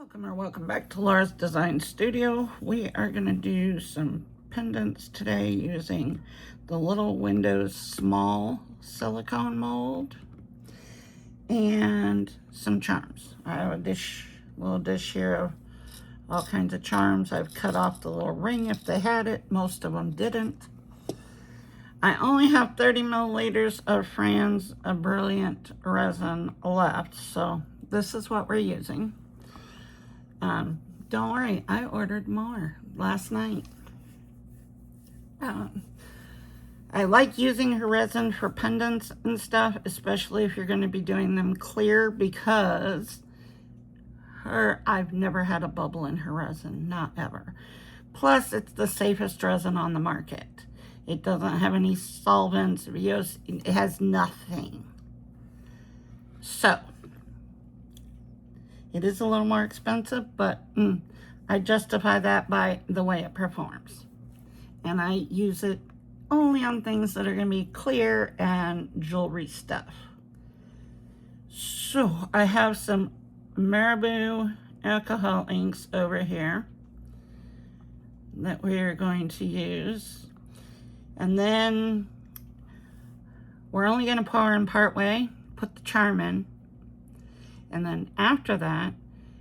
Welcome or welcome back to Laura's Design Studio. We are going to do some pendants today using the Little Windows small silicone mold and some charms. I have a little dish here of all kinds of charms. I've cut off the little ring if they had it. Most of them didn't. I only have 30 milliliters of Franz Brilliant resin left, so this is what we're using. Don't worry, I ordered more last night. I like using her resin for pendants and stuff, especially if you're going to be doing them clear, because I've never had a bubble in her resin, not ever. Plus, it's the safest resin on the market. It doesn't have any solvents, it has nothing. So, it is a little more expensive, but I justify that by the way it performs. And I use it only on things that are going to be clear and jewelry stuff. So I have some Marabou alcohol inks over here that we are going to use. And then we're only going to pour in part way, put the charm in. And then after that,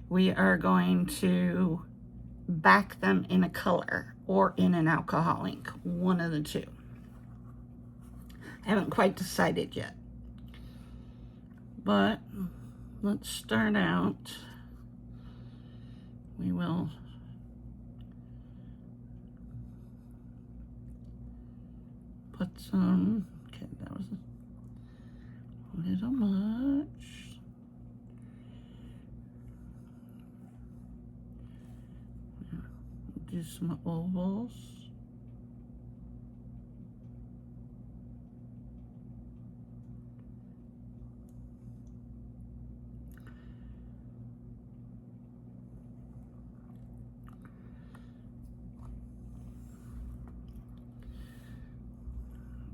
we are going to back them in a color or in an alcohol ink, one of the two. I haven't quite decided yet. But let's start out. We will put some, okay, that was a little much. Do some ovals.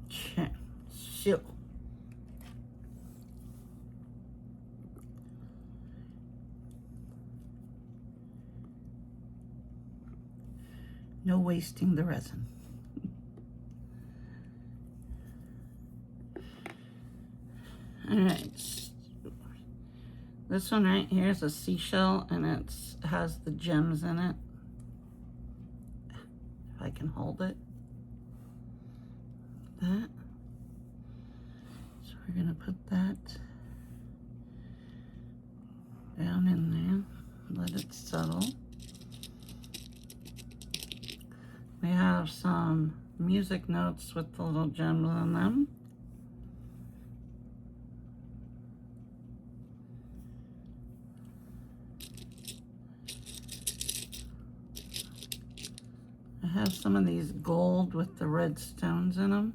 Okay, so no wasting the resin. All right, this one right here is a seashell, and it has the gems in it. If I can hold it. That. So we're gonna put that down in there, let it settle. We have some music notes with the little gems on them. I have some of these gold with the red stones in them.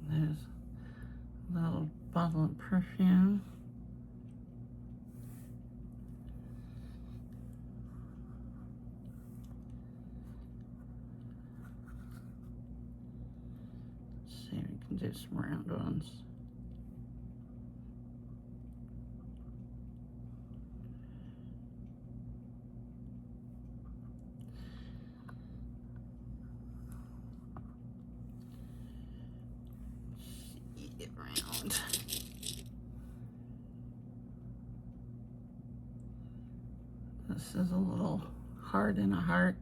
There's a little bottle of perfume. Let's see, we can do some round ones. Around. This is a little heart and a heart.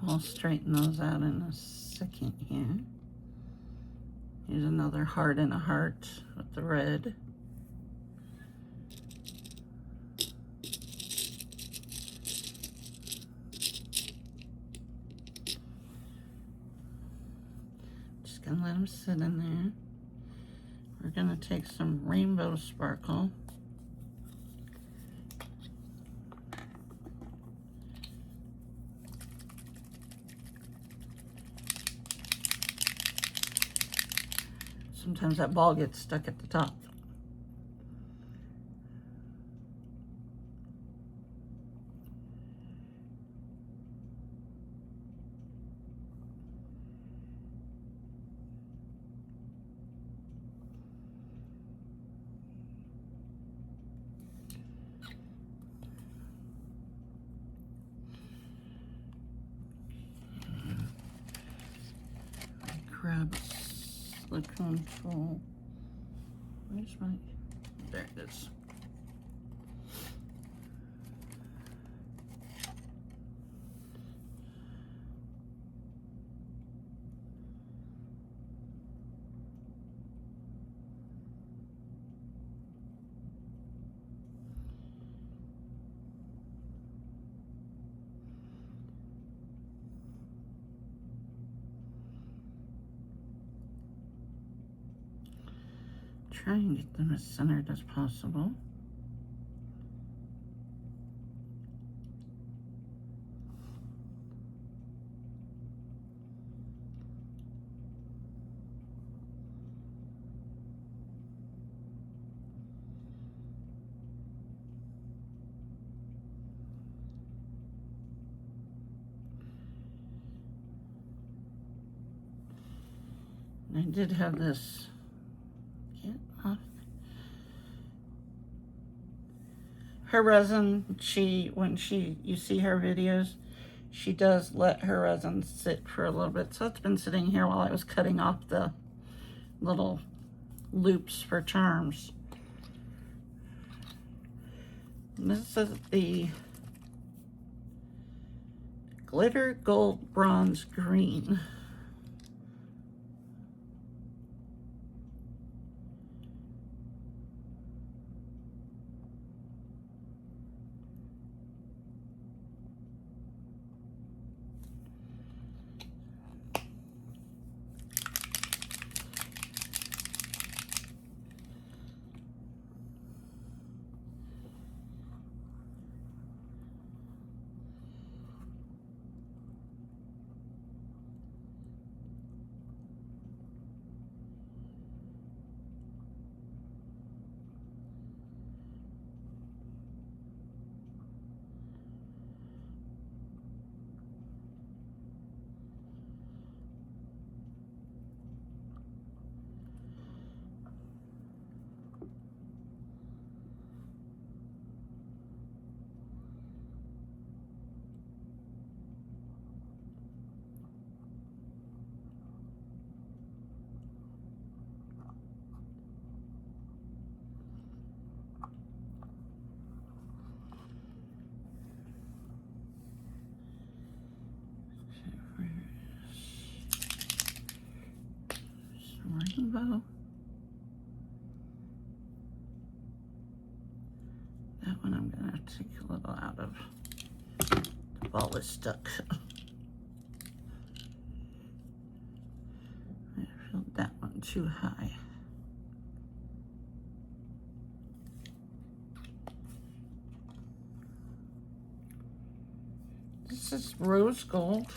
I'll straighten those out in a second here. Here's another heart and a heart with the red. Gonna let them sit in there. We're gonna take some rainbow sparkle. Sometimes that ball gets stuck at the top. silicone tool. Where's my, there it is. Try and get them as centered as possible. I did have this, get off. Her resin, when you see her videos, she does let her resin sit for a little bit. So it's been sitting here while I was cutting off the little loops for charms. And this is the Glitter Gold Bronze Green. Rainbow. That one I'm gonna take a little out of. The ball is stuck. I filled that one too high. This is rose gold.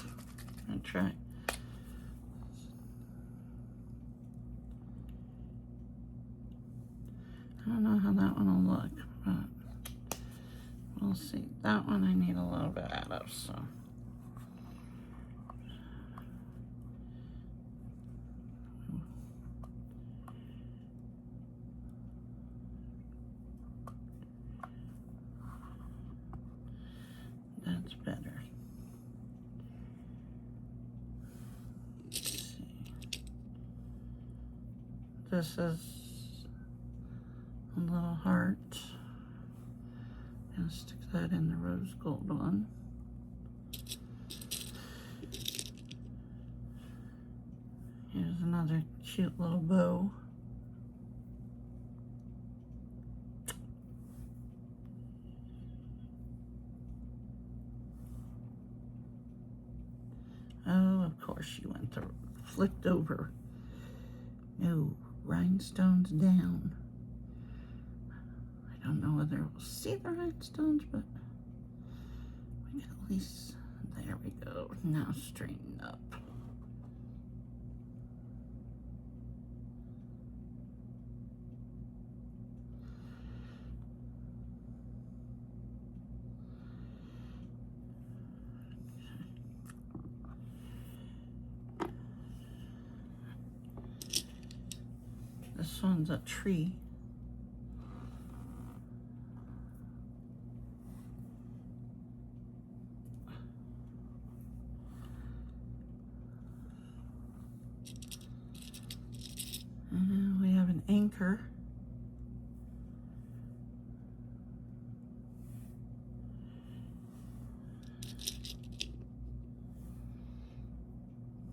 I try. I don't know how that one will look, but we'll see. That one I need a little bit out of, so. That's better. Let's see. This is a little heart. Gonna stick that in the rose gold one. Here's another cute little bow. Oh, of course you went to flipped over. No, rhinestones down. I don't know whether we'll see the rhinestones, but we can at least, there we go. Now straighten up. This one's a tree. thicker.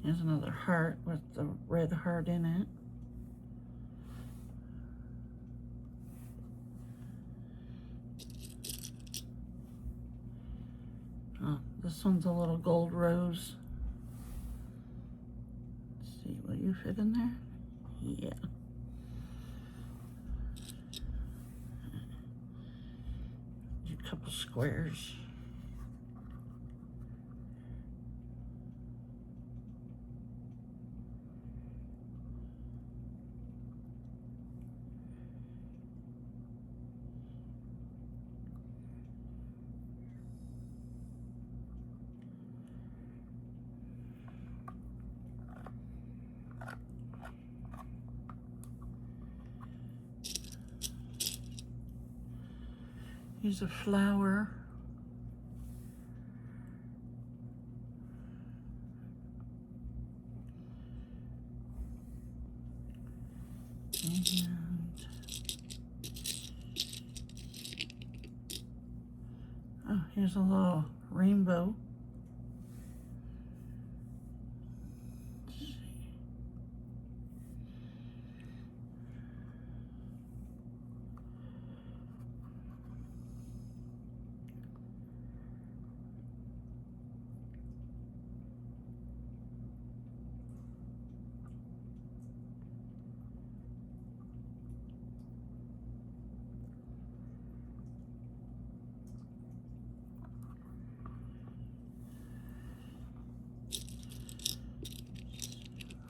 Here's another heart with the red heart in it. Oh, this one's a little gold rose. Let's see, will you fit in there? Yeah. Do a couple squares. Here's a flower. And oh, here's a little rainbow. Let's see.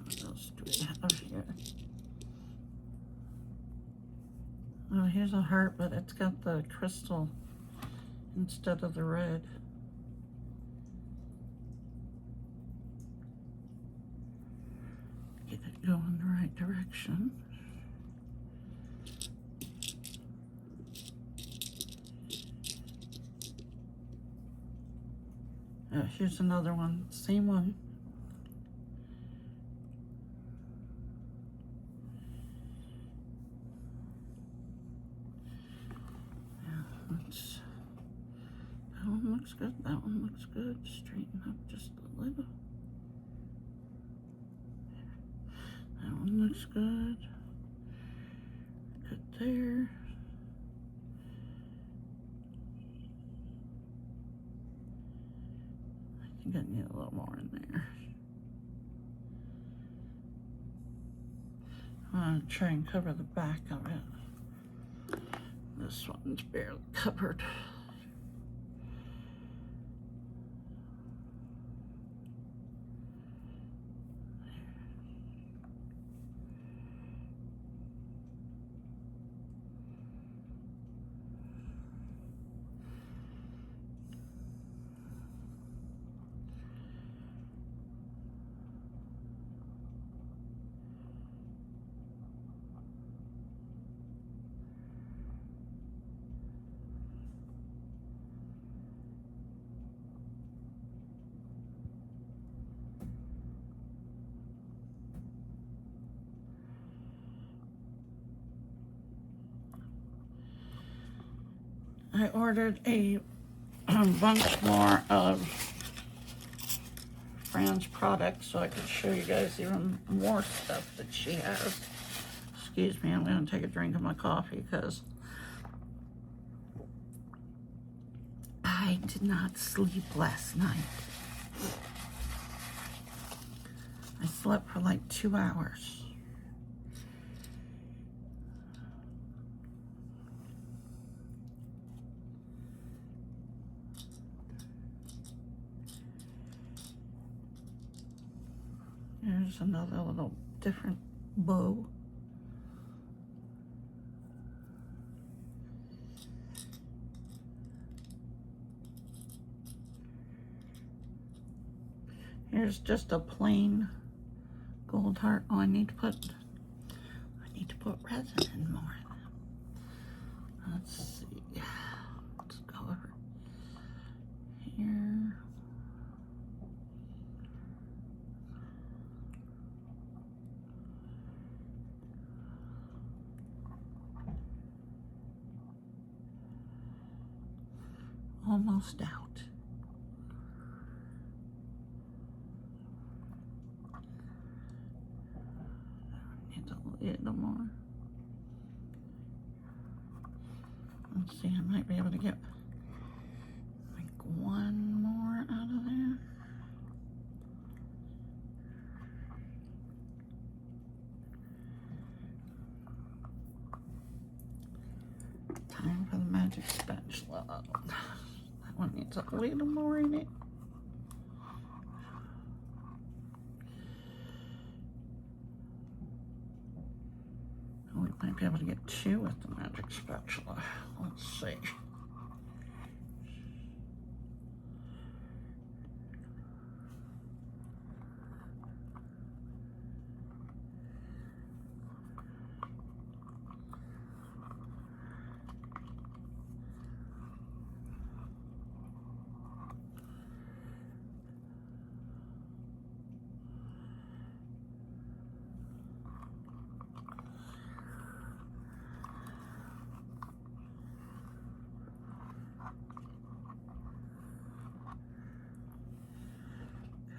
What else do we have here? Oh, here's a heart, but it's got the crystal instead of the red. Get it going the right direction. Oh, here's another one, same one. That one looks good, that one looks good. Straighten up just a little. That one looks good. Good there. I think I need a little more in there. I'm gonna try and cover the back of it. This one's barely covered. I ordered a bunch more of Fran's products so I could show you guys even more stuff that she has. Excuse me, I'm going to take a drink of my coffee because I did not sleep last night. I slept for like 2 hours. Here's another little different bow. Here's just a plain gold heart. Oh, I need to put resin in more. Let's see. Let's go over here. almost out. Needs a little more. Let's see, I might be able to get like one more out of there. Time for the magic spatula. That one needs a little more in it. We might be able to get two with the magic spatula. Let's see.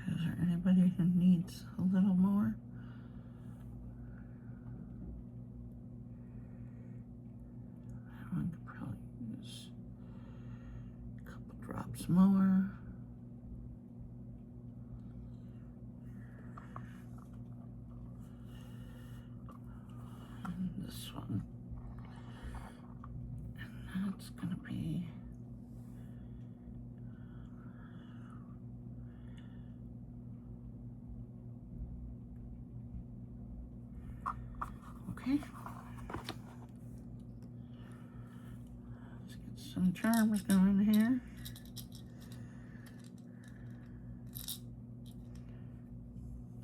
Is there anybody who needs a little more? I could probably use a couple drops more. And this one. And that's gonna be okay. Let's get some charms going here.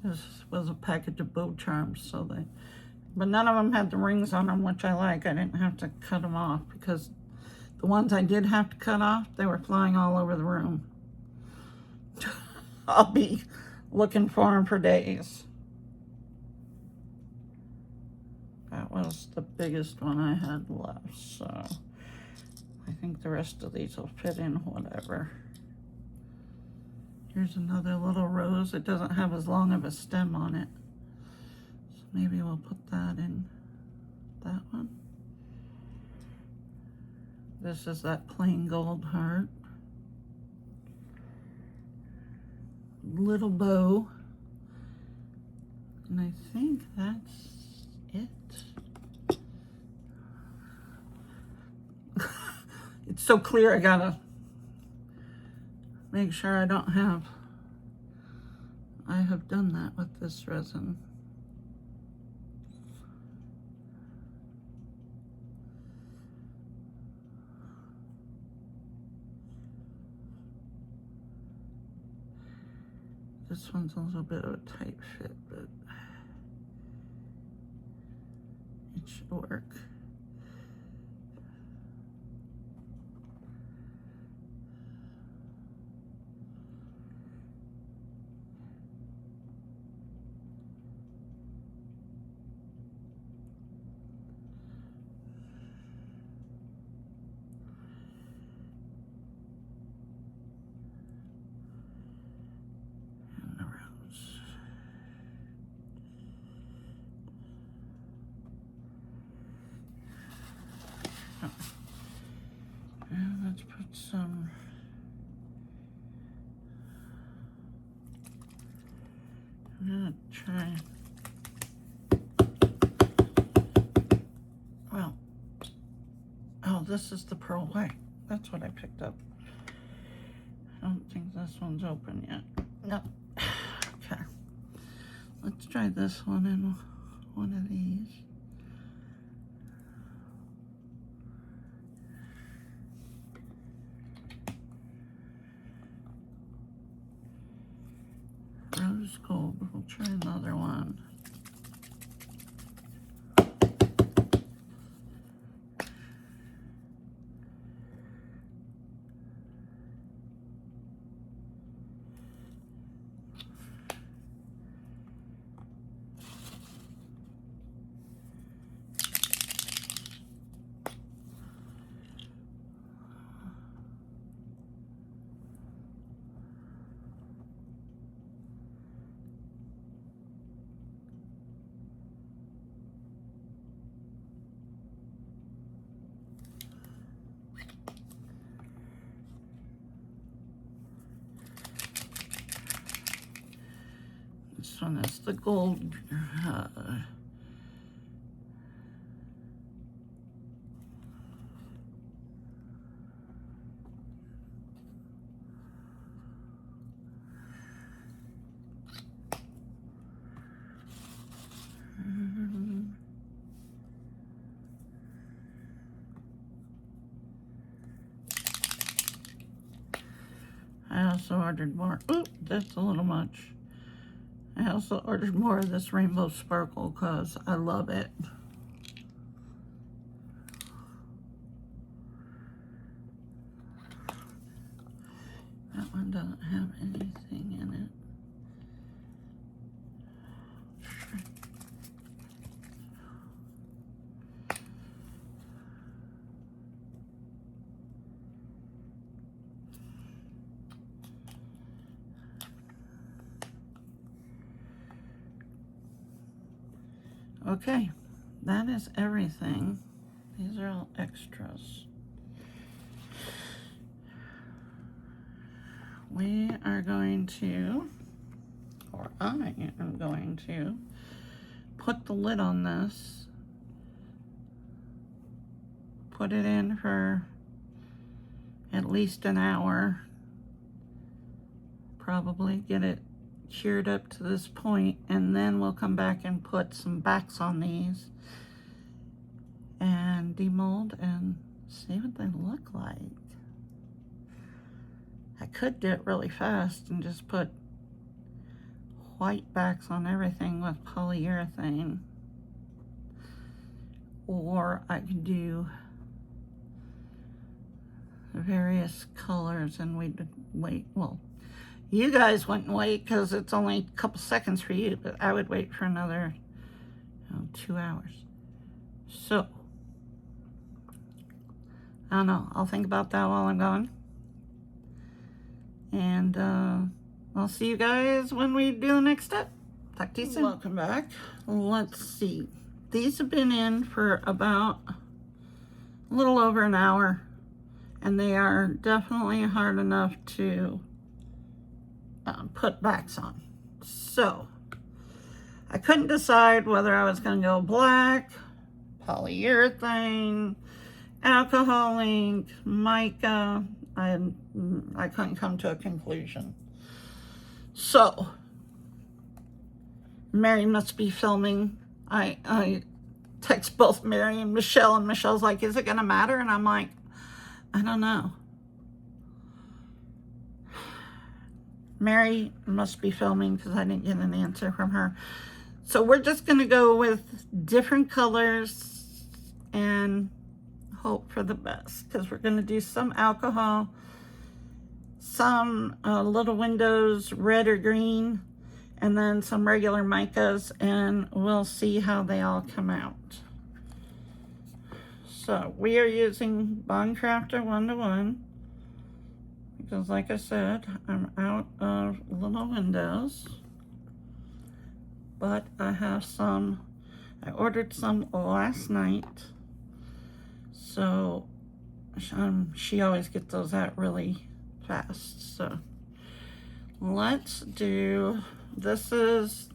This was a package of bow charms, so but none of them had the rings on them, which I like. I didn't have to cut them off because the ones I did have to cut off, they were flying all over the room. I'll be looking for them for days. That was the biggest one I had left, so I think the rest of these will fit in whatever. Here's another little rose. It doesn't have as long of a stem on it, so maybe we'll put that in that one. This is that plain gold heart. Little bow. And I think that's it. It's so clear, I gotta make sure I don't have, I have done that with this resin. This one's a little bit of a tight fit, but it should work. And let's put some I'm gonna try, well, oh, this is the pearl white. That's what I picked up. I don't think this one's open yet. No. Okay. Let's try this one in one of these. Rose gold. We'll try another one. this one is the gold. I also ordered more. Oop, that's a little much. I also ordered more of this rainbow sparkle because I love it. That one doesn't have anything in it. Okay, that is everything. These are all extras. We are going to, or I am going to, put the lid on this, put it in for at least an hour, probably get it cured up to this point, and then we'll come back and put some backs on these and demold and see what they look like. I could do it really fast and just put white backs on everything with polyurethane, or I could do various colors and we'd wait. Well, you guys wouldn't wait because it's only a couple seconds for you, but I would wait for another 2 hours. So, I don't know. I'll think about that while I'm gone. And I'll see you guys when we do the next step. Talk to you soon. Welcome back. Let's see. These have been in for about a little over an hour, and they are definitely hard enough to put backs on. So I couldn't decide whether I was going to go black, polyurethane, alcohol ink, mica. I couldn't come to a conclusion. So Mary must be filming. I text both Mary and Michelle's like, is it going to matter? And I'm like, I don't know. Mary must be filming because I didn't get an answer from her. So we're just going to go with different colors and hope for the best, because we're going to do some alcohol, some little windows, red or green, and then some regular micas, and we'll see how they all come out. So we are using Bond Crafter 1:1. Because like I said, I'm out of little windows, but I have some. I ordered some last night, so she always gets those out really fast. So let's do, this is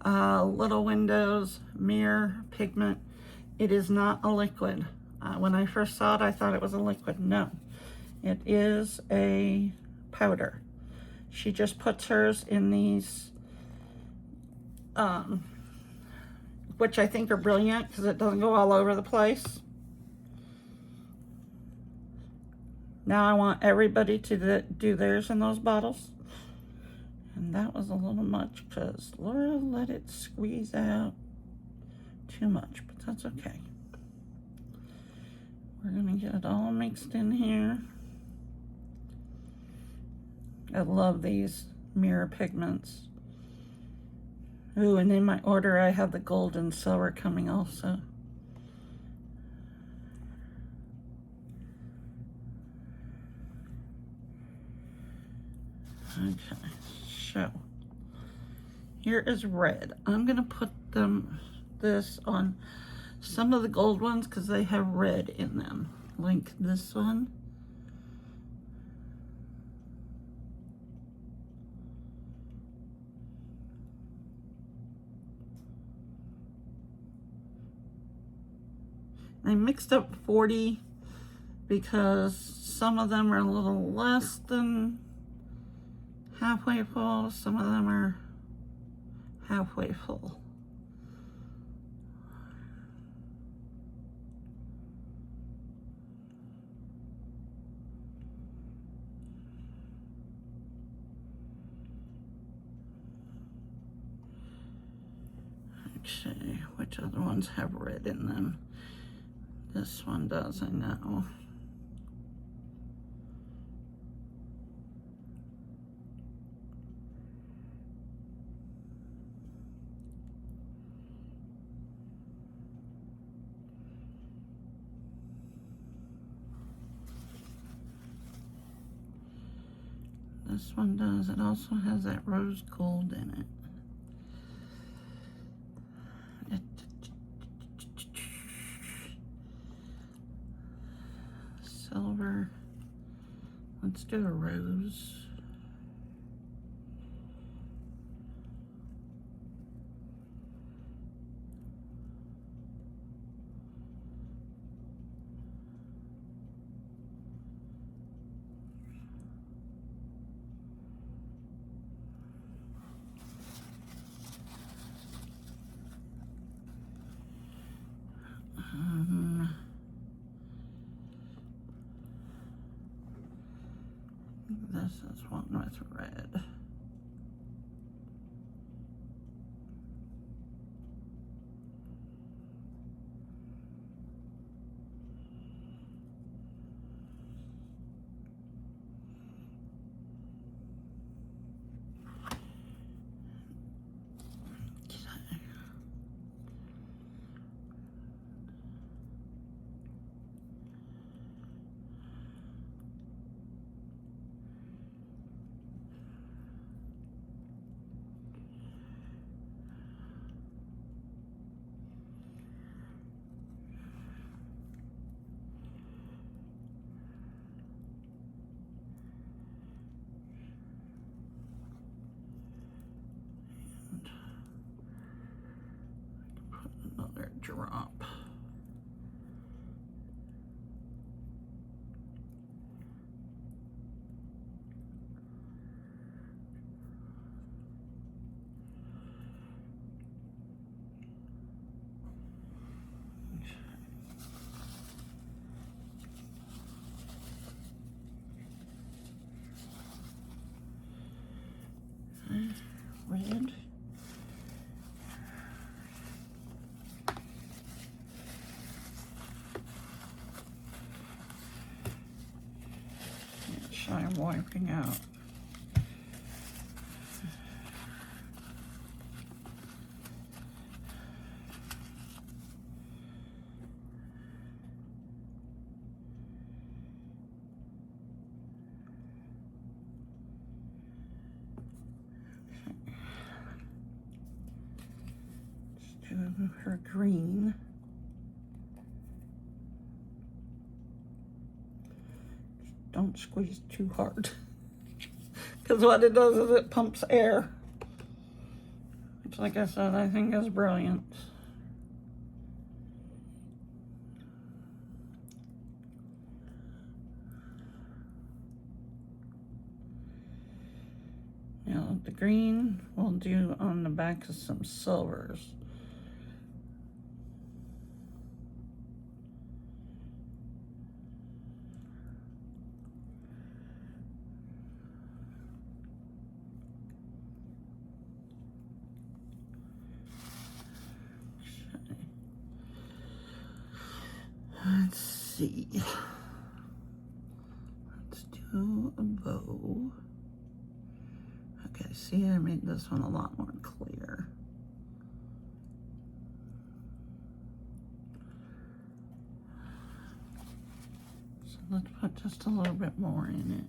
Little Windows Mirror Pigment. It is not a liquid. When I first saw it, I thought it was a liquid. No. It is a powder. She just puts hers in these, which I think are brilliant because it doesn't go all over the place. Now I want everybody to do theirs in those bottles. And that was a little much because Laura let it squeeze out too much, but that's okay. We're gonna get it all mixed in here. I love these mirror pigments. Ooh, and in my order I have the gold and silver coming also. Okay, so here is red. I'm gonna put this on some of the gold ones because they have red in them, like this one. I mixed up 40 because some of them are a little less than halfway full, some of them are halfway full. Okay, which other ones have red in them? This one does, I know. This one does. It also has that rose gold in it. Silver. Let's do a rose. This is one with red. Another drop. Red. I'm wiping out. Let's do her green. Don't squeeze too hard, because what it does is it pumps air, which, like I said, I think is brilliant. Now the green we'll do on the back of some silvers. Let's see. Let's do a bow. Okay, see, I made this one a lot more clear. So let's put just a little bit more in it.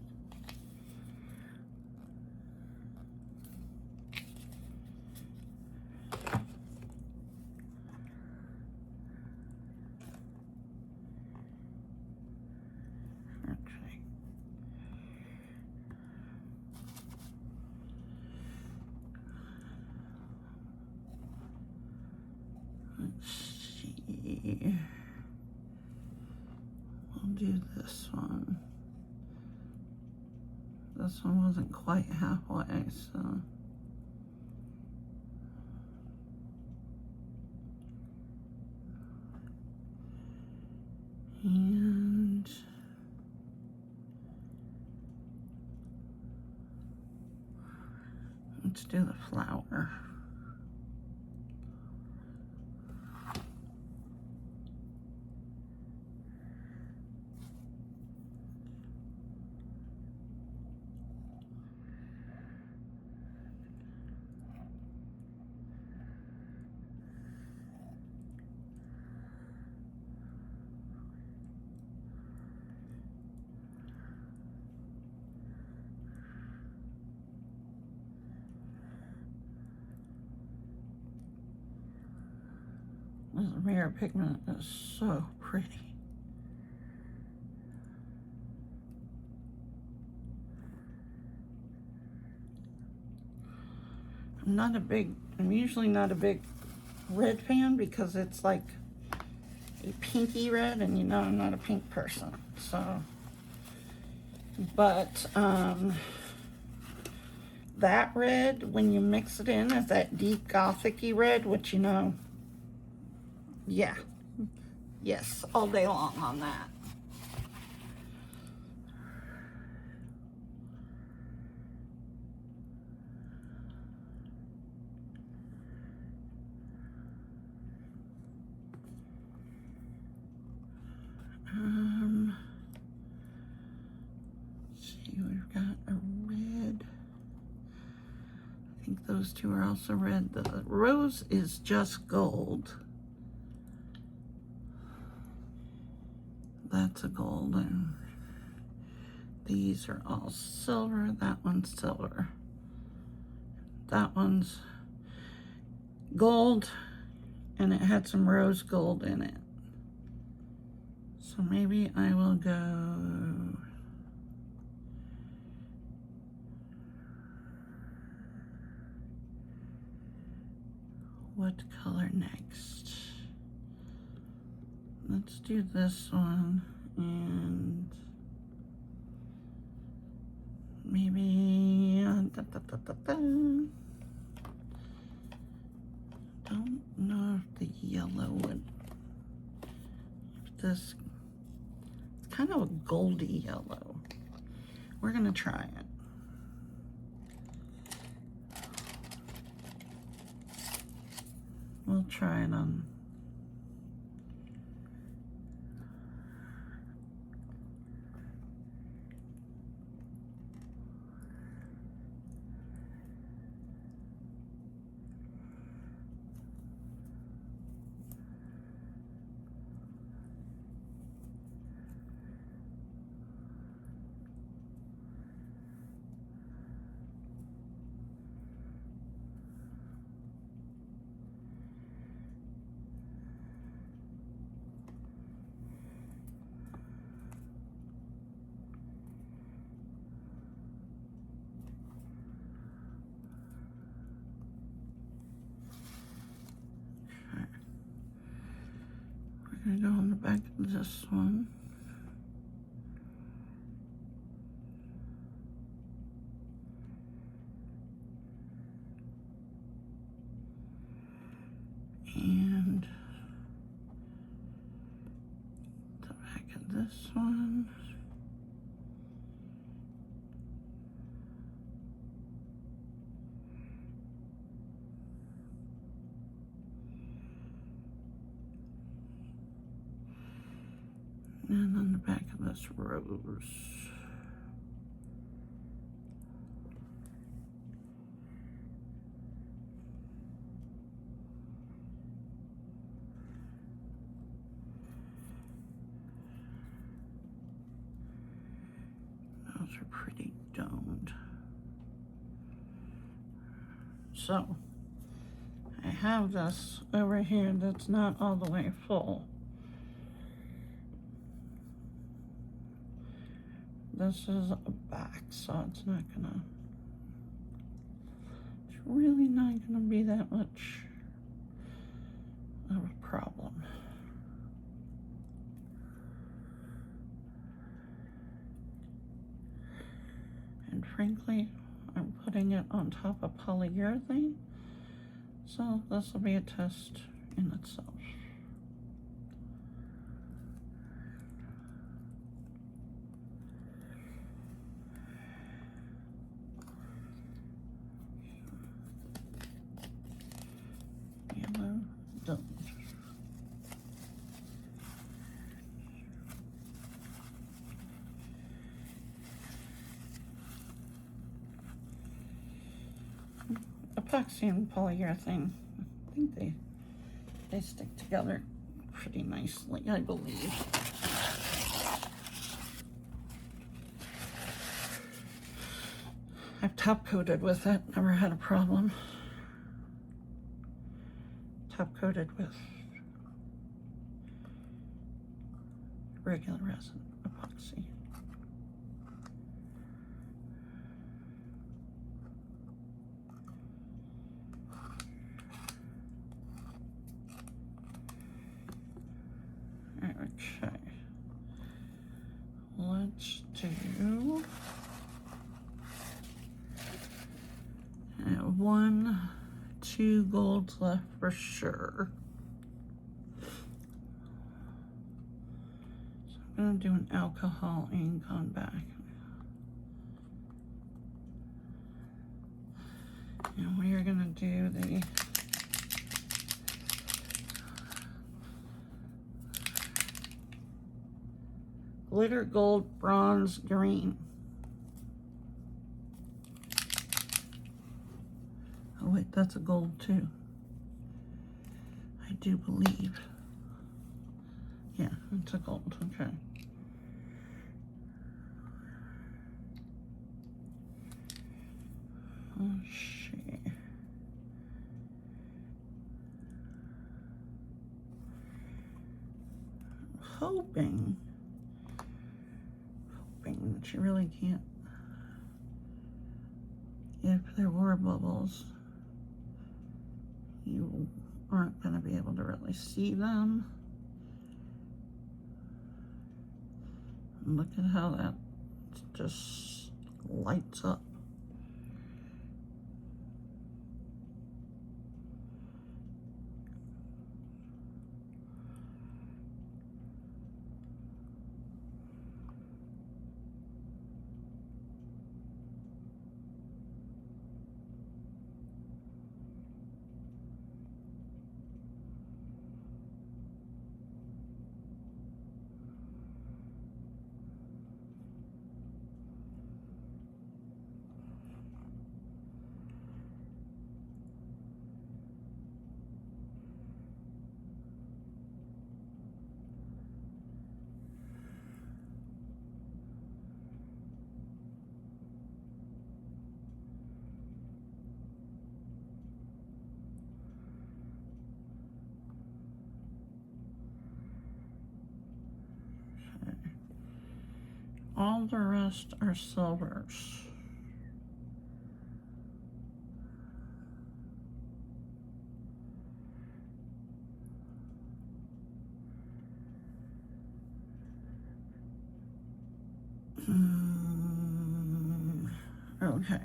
Let's see. do this one. This one wasn't quite halfway, so. And let's do the flower. This mirror pigment is so pretty. I'm usually not a big red fan because it's like a pinky red, and you know I'm not a pink person, so. But that red, when you mix it in, is that deep gothic-y red, which you know, yeah, yes, all day long on that. Let's see, we've got a red. I think those two are also red. The rose is just gold. That's a gold, and these are all silver. That one's silver. That one's gold, and it had some rose gold in it. So maybe I will go what color next? Let's do this one, and maybe don't know if the yellow would. This, it's kind of a goldy yellow. We're gonna try it. We'll try it on. I'm gonna go on the back of this one. And the back of this one. And on the back of this rose. Those are pretty domed. So, I have this over here that's not all the way full. This is a back, so it's not gonna, it's really not gonna be that much of a problem. frankly, I'm putting it on top of polyurethane, so this will be a test in itself. Yellow, done. Epoxy and polyurethane, I think they stick together pretty nicely, I believe. I've top coated with it, never had a problem. Top coated with regular resin epoxy. Okay, let's do 1, 2 golds left for sure. So I'm gonna do an alcohol ink on back. And we are gonna do the glitter gold bronze green. Oh wait, that's a gold too. I do believe. Yeah, it's a gold, okay. Let's see. Hoping that you really can't, if there were bubbles, you aren't going to be able to really see them. And look at how that just lights up. All the rest are silvers. Okay.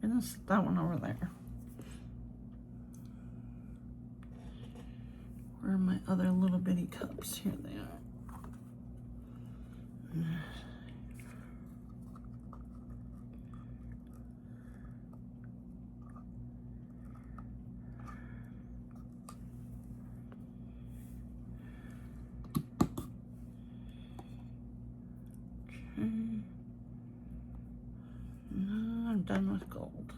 I'm gonna set that one over there. Where are my other little bitty cups? Here they are. Okay. No, I'm done with gold.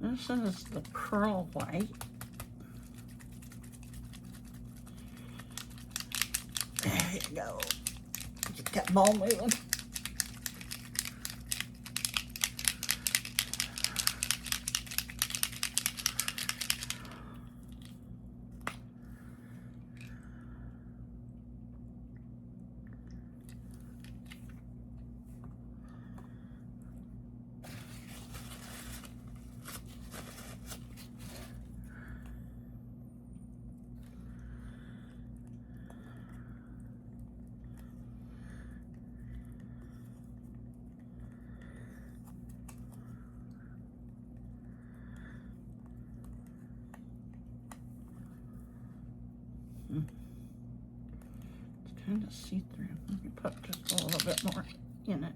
This is the pearl white. There you go. Get that ball moving. It's kind of see-through. Let me put just a little bit more in it.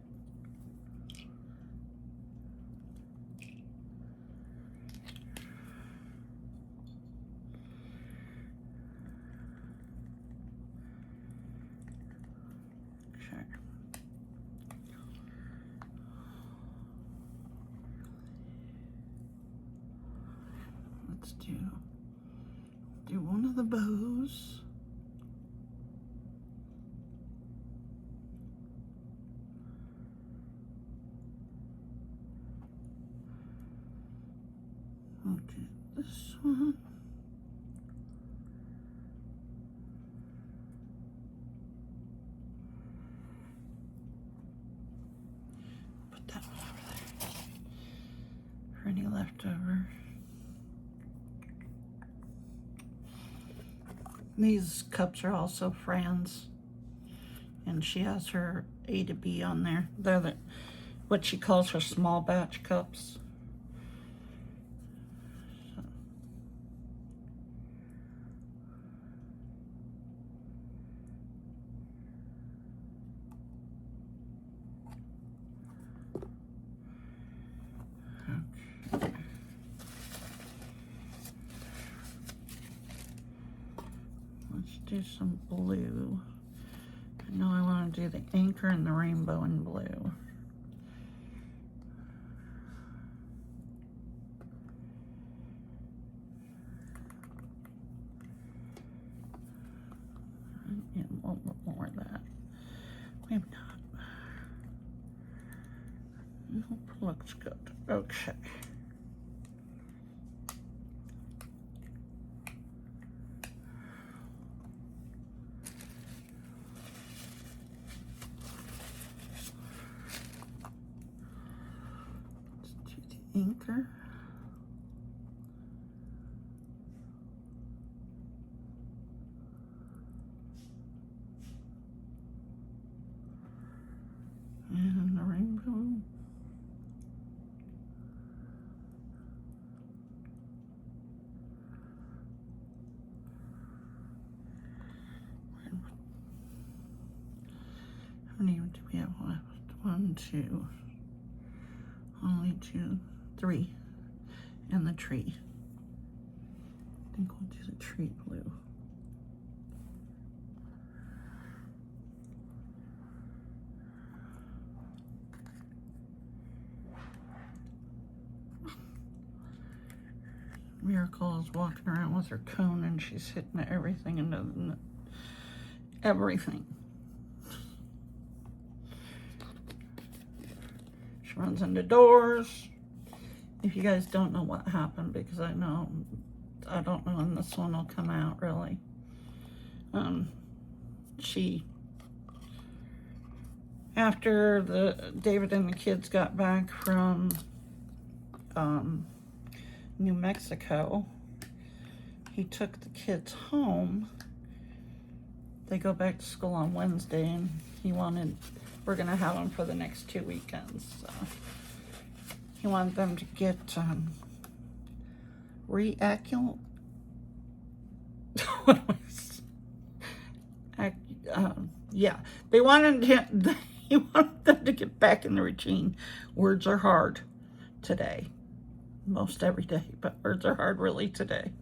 Let's do one of the bows. I'll do this one. Put that one over there for any leftover. These cups are also Fran's, and she has her A to B on there. They're what she calls her small batch cups. So. Okay. Let's do some blue. I know I want to do the anchor and the rainbow in blue. And a little bit more of that. Maybe not. Nope, looks good. Okay. Anchor. And the rainbow. How many do we have left? 1, 2. Only 2. 3, and the tree. I think we'll do the tree blue. Miracle is walking around with her cone and she's hitting everything into everything. She runs into doors. If you guys don't know what happened, because I don't know when this one will come out really. After David and the kids got back from New Mexico, he took the kids home. They go back to school on Wednesday, and we're gonna have them for the next 2 weekends. So. He wanted them to get yeah, he wanted them to get back in the routine. Words are hard today, most every day, but words are hard really today.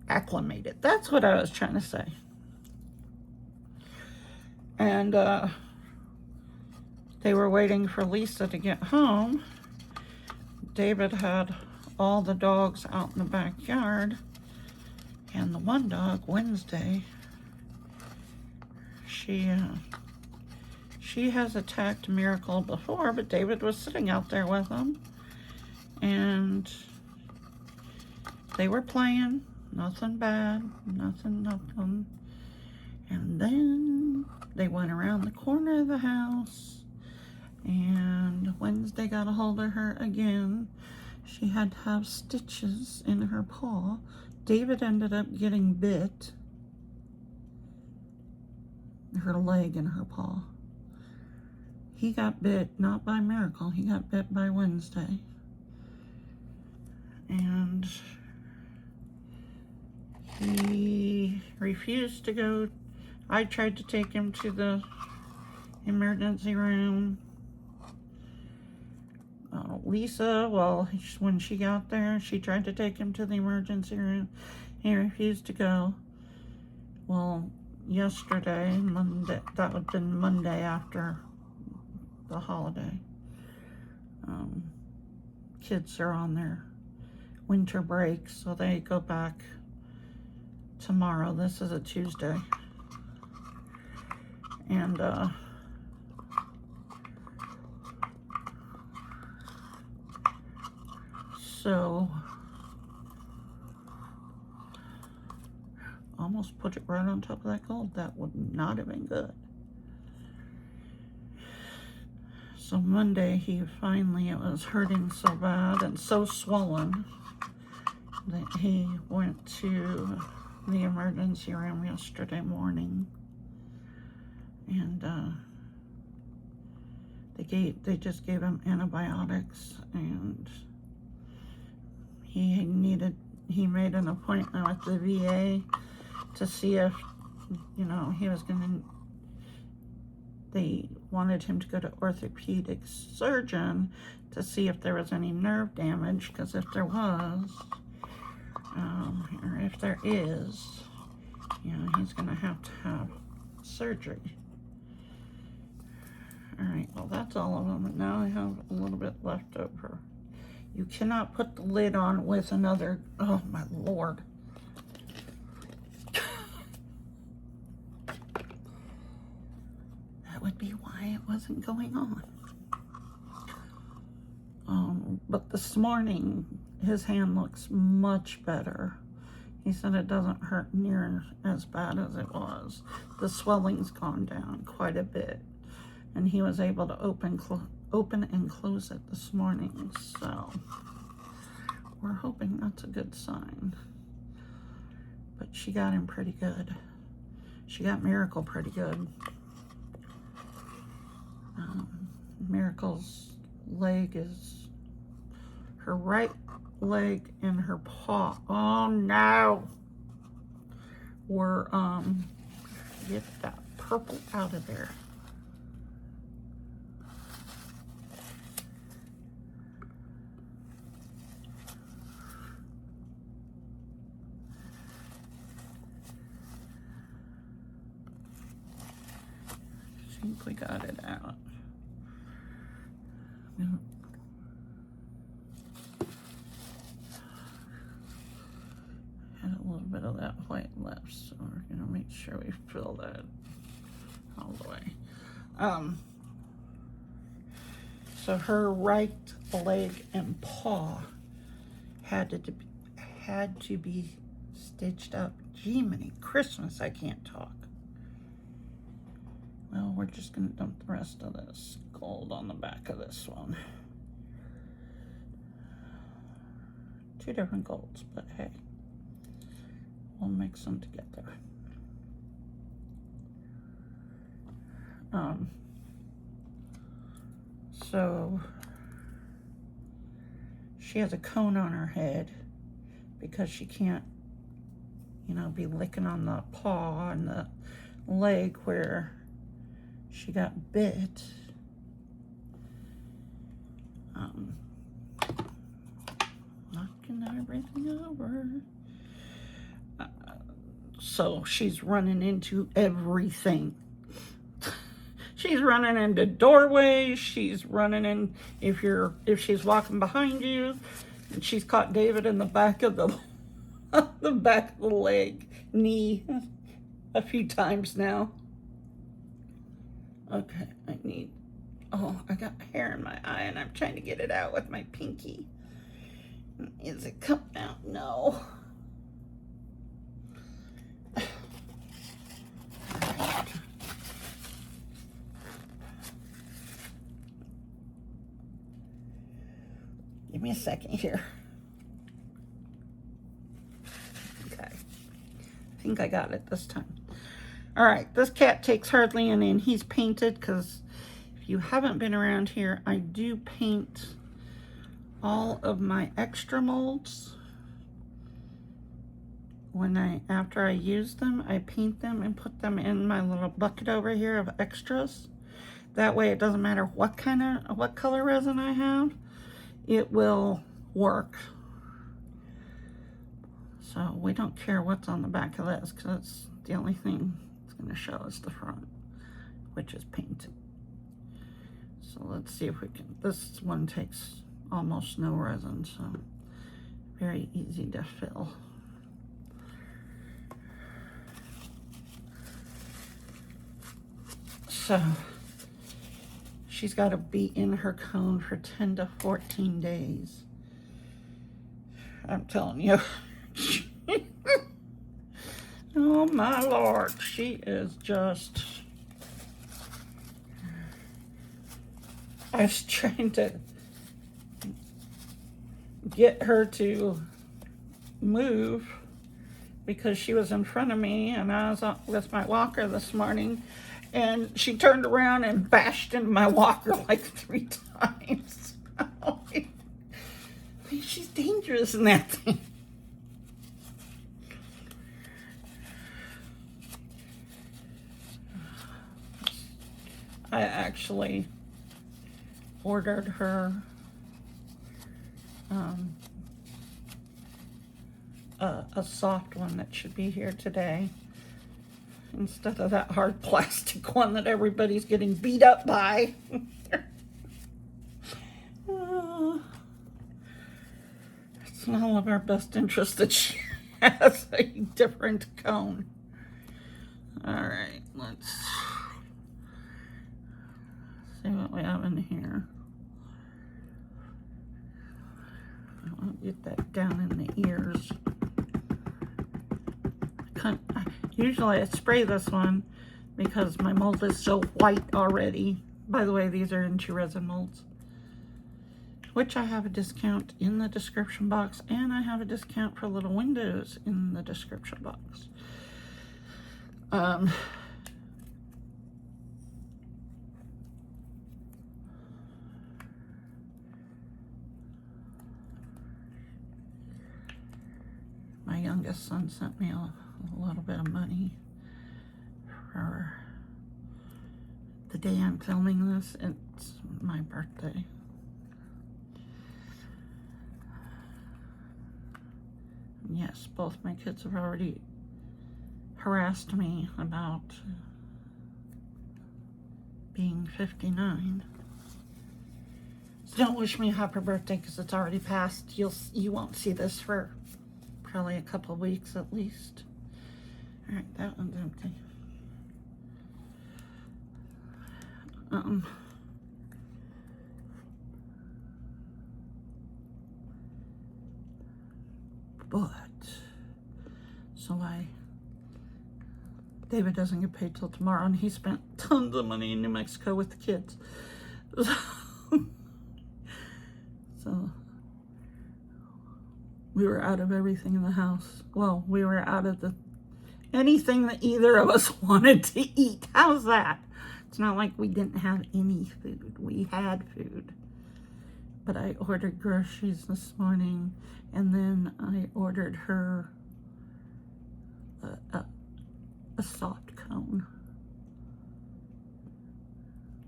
Acclimated, that's what I was trying to say. And they were waiting for Lisa to get home. David had all the dogs out in the backyard, and the one dog, Wednesday, she has attacked Miracle before, but David was sitting out there with them, and they were playing, nothing bad, nothing, and then they went around the corner of the house, and Wednesday got a hold of her again. She had to have stitches in her paw. David ended up getting bit. Her leg and her paw. He got bit, not by Miracle. He got bit by Wednesday. And he refused to go. I tried to take him to the emergency room. Lisa, well, when she got there, she tried to take him to the emergency room. He refused to go. Well, yesterday, Monday, that would have been Monday after the holiday. Kids are on their winter break, so they go back tomorrow. This is a Tuesday. And so almost put it right on top of that gold. That would not have been good. So Monday, he finally, it was hurting so bad and so swollen that he went to the emergency room yesterday morning. And they just gave him antibiotics, and he made an appointment with the VA to see if, you know, they wanted him to go to orthopedic surgeon to see if there was any nerve damage, because if there was, or if there is, you know, he's gonna have surgery. All right, well, that's all of them, and now I have a little bit left over. You cannot put the lid on with another, oh my Lord. That would be why it wasn't going on. But this morning, his hand looks much better. He said it doesn't hurt near as bad as it was. The swelling's gone down quite a bit, and he was able to open and close it this morning, so we're hoping that's a good sign. But she got him pretty good. She got Miracle pretty good. Miracle's leg is, her right leg and her paw, oh no, were, get that purple out of there. I think we got it out. Had a little bit of that white left, so we're gonna make sure we fill that all the way. So her right leg and paw had to be stitched up. Gee, many Christmas, I can't talk. Well, we're just gonna dump the rest of this gold on the back of this one. 2 different golds, but hey, we'll mix them together. So she has a cone on her head because she can't, you know, be licking on the paw and the leg where she got bit. Knocking everything over. So she's running into everything. She's running into doorways. She's running in, if she's walking behind you, and she's caught David in the back of the the back of the leg, knee, a few times now. Okay, I got hair in my eye and I'm trying to get it out with my pinky. Is it coming out? No. Right. Give me a second here. Okay. I think I got it this time. All right, this cat takes hardly any, and he's painted because if you haven't been around here, I do paint all of my extra molds. after I use them, I paint them and put them in my little bucket over here of extras. That way it doesn't matter what color resin I have, it will work. So we don't care what's on the back of this, because the only thing it's going to show us the front, which is painted. So let's see if we can, this one takes almost no resin, so very easy to fill. So she's got to be in her cone for 10 to 14 days. I'm telling you. Oh my Lord, she is just... I was trying to get her to move because she was in front of me, and I was with my walker this morning, and she turned around and bashed into my walker like 3 times. She's dangerous in that thing. I actually ordered her a soft one that should be here today instead of that hard plastic one that everybody's getting beat up by. It's in all of our best interest that she has a different cone. All right, let's see what we have in here. I'll get that down in the ears. Usually I spray this one because my mold is so white already. By the way, these are inch resin molds, which I have a discount in the description box, and I have a discount for little windows in the description box. My youngest son sent me a little bit of money for the day I'm filming this. It's my birthday. Yes, both my kids have already harassed me about being 59. So don't wish me a happy birthday because it's already passed. You won't see this for probably a couple of weeks at least. All right, that one's empty. But so David doesn't get paid till tomorrow, and he spent tons of money in New Mexico with the kids. So we were out of everything in the house. Well, we were out of anything that either of us wanted to eat. How's that? It's not like we didn't have any food. We had food. But I ordered groceries this morning, and then I ordered her a soft cone.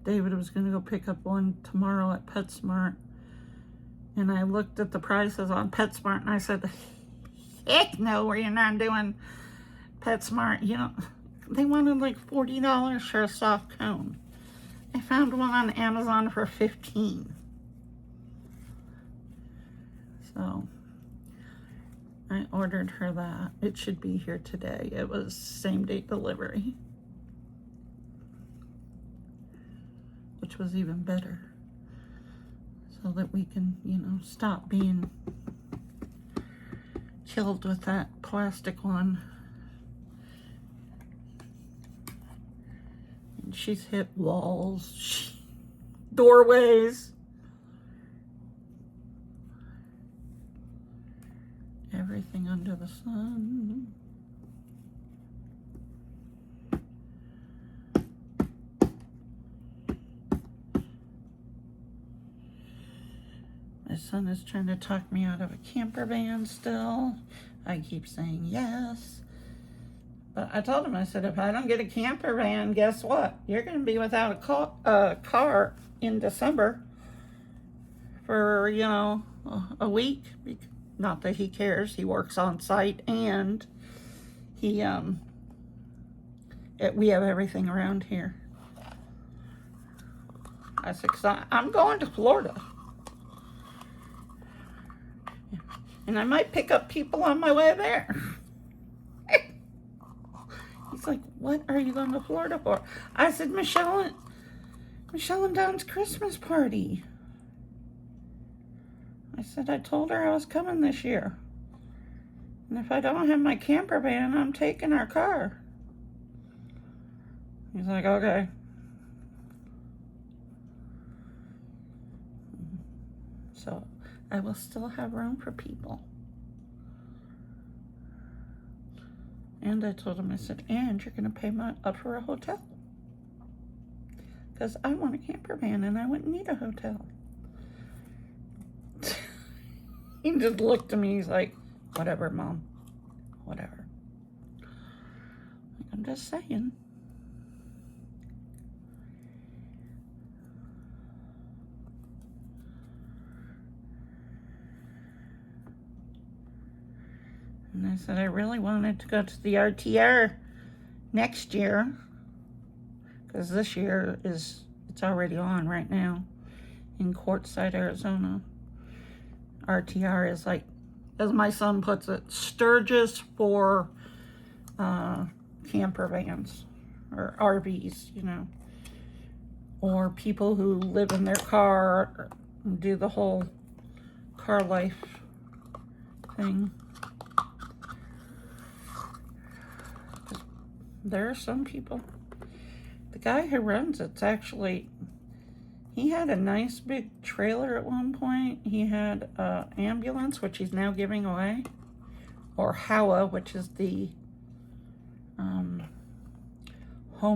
David was going to go pick up one tomorrow at PetSmart, and I looked at the prices on PetSmart, and I said, heck no, we're not doing PetSmart. You know, they wanted like $40 for a soft cone. I found one on Amazon for $15. So I ordered her that. It should be here today. It was same day delivery, which was even better, so that we can, you know, stop being killed with that plastic one. And she's hit walls, doorways, everything under the sun. My son is trying to talk me out of a camper van still. I keep saying yes. But I told him, I said, if I don't get a camper van, guess what? You're going to be without a car in December for, you know, a week. Not that he cares. He works on site, and he, we have everything around here. I said, 'cause I'm going to Florida. And I might pick up people on my way there. He's like, what are you going to Florida for? I said, Michelle and Don's Christmas party. I said, I told her I was coming this year. And if I don't have my camper van, I'm taking our car. He's like, okay. So I will still have room for people. And I told him, I said, and you're going to pay up for a hotel. Because I want a camper van and I wouldn't need a hotel. He just looked at me, he's like, whatever, Mom. Whatever. I'm just saying. And I said, I really wanted to go to the RTR next year. Because this year it's already on right now in Quartzsite, Arizona. RTR is like, as my son puts it, Sturgis for camper vans or RVs, you know, or people who live in their car and do the whole car life thing. There are some people. The guy who runs it's actually, he had a nice big trailer at one point. He had an ambulance, which he's now giving away, or HOWA, which is the Home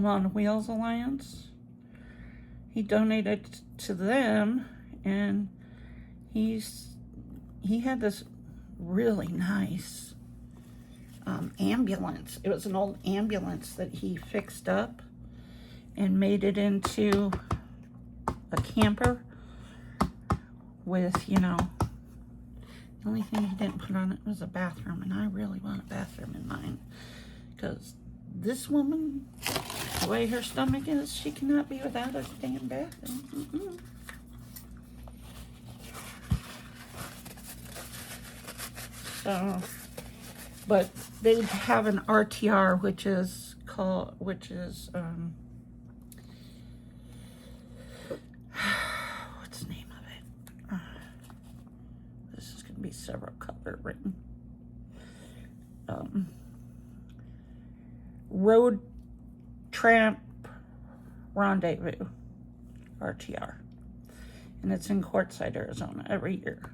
on Wheels Alliance. He donated to them, and he had this really nice ambulance. It was an old ambulance that he fixed up and made it into a camper with, you know, the only thing he didn't put on it was a bathroom, and I really want a bathroom in mine, because this woman, the way her stomach is, she cannot be without a damn bathroom. So, but they have an RTR, which is called, what's the name of it? This is going to be several color written. Road Tramp Rendezvous, RTR. And it's in Quartzsite, Arizona, every year.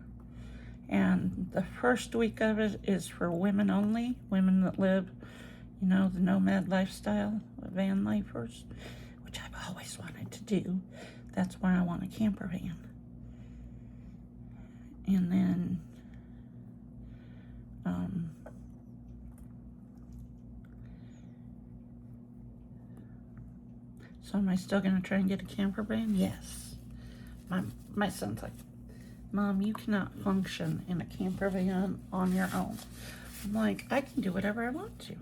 And the first week of it is for women only, women that live, you know, the nomad lifestyle, van lifers, which I've always wanted to do. That's why I want a camper van. And then, so am I still going to try and get a camper van? Yes. My son's like, Mom, you cannot function in a camper van on your own. I'm like, I can do whatever I want to.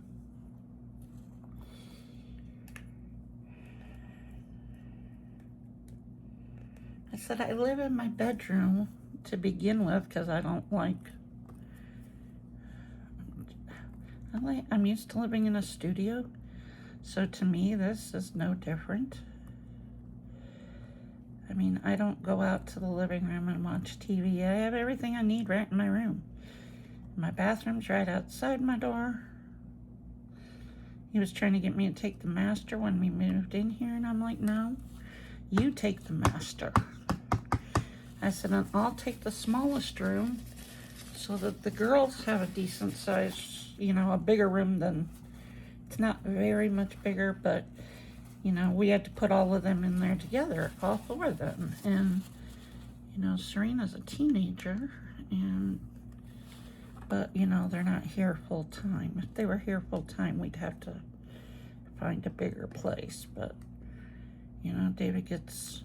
I said, I live in my bedroom to begin with because I don't like, I'm used to living in a studio. So to me, this is no different. I mean, I don't go out to the living room and watch TV. I have everything I need right in my room. My bathroom's right outside my door. He was trying to get me to take the master when we moved in here, and I'm like, no, you take the master. I said, and I'll take the smallest room so that the girls have a decent size, you know, a bigger room than, it's not very much bigger, but you know, we had to put all of them in there together, all four of them. And, you know, Serena's a teenager, and But, you know, they're not here full time. If they were here full time, we'd have to find a bigger place. But, you know, David gets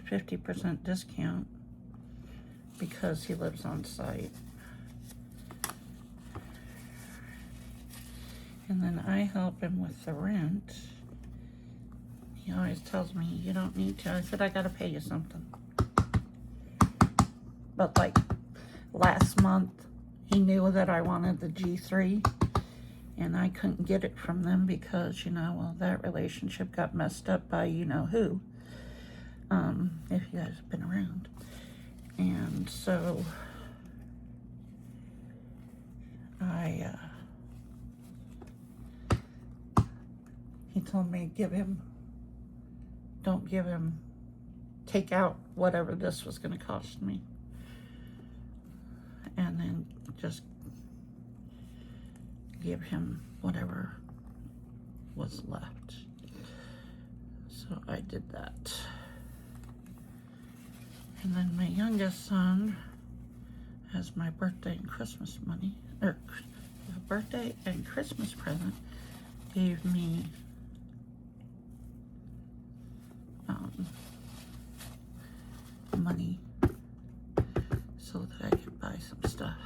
50% discount because he lives on site. And then I help him with the rent. He always tells me, you don't need to. I said, I gotta pay you something. But like last month, he knew that I wanted the G3 and I couldn't get it from them because, you know, well, that relationship got messed up by you know who, if you guys have been around. And so he told me don't give him, take out whatever this was going to cost me. And then just give him whatever was left. So I did that. And then my youngest son has my birthday and Christmas money, or the birthday and Christmas present, gave me money so that I could buy some stuff.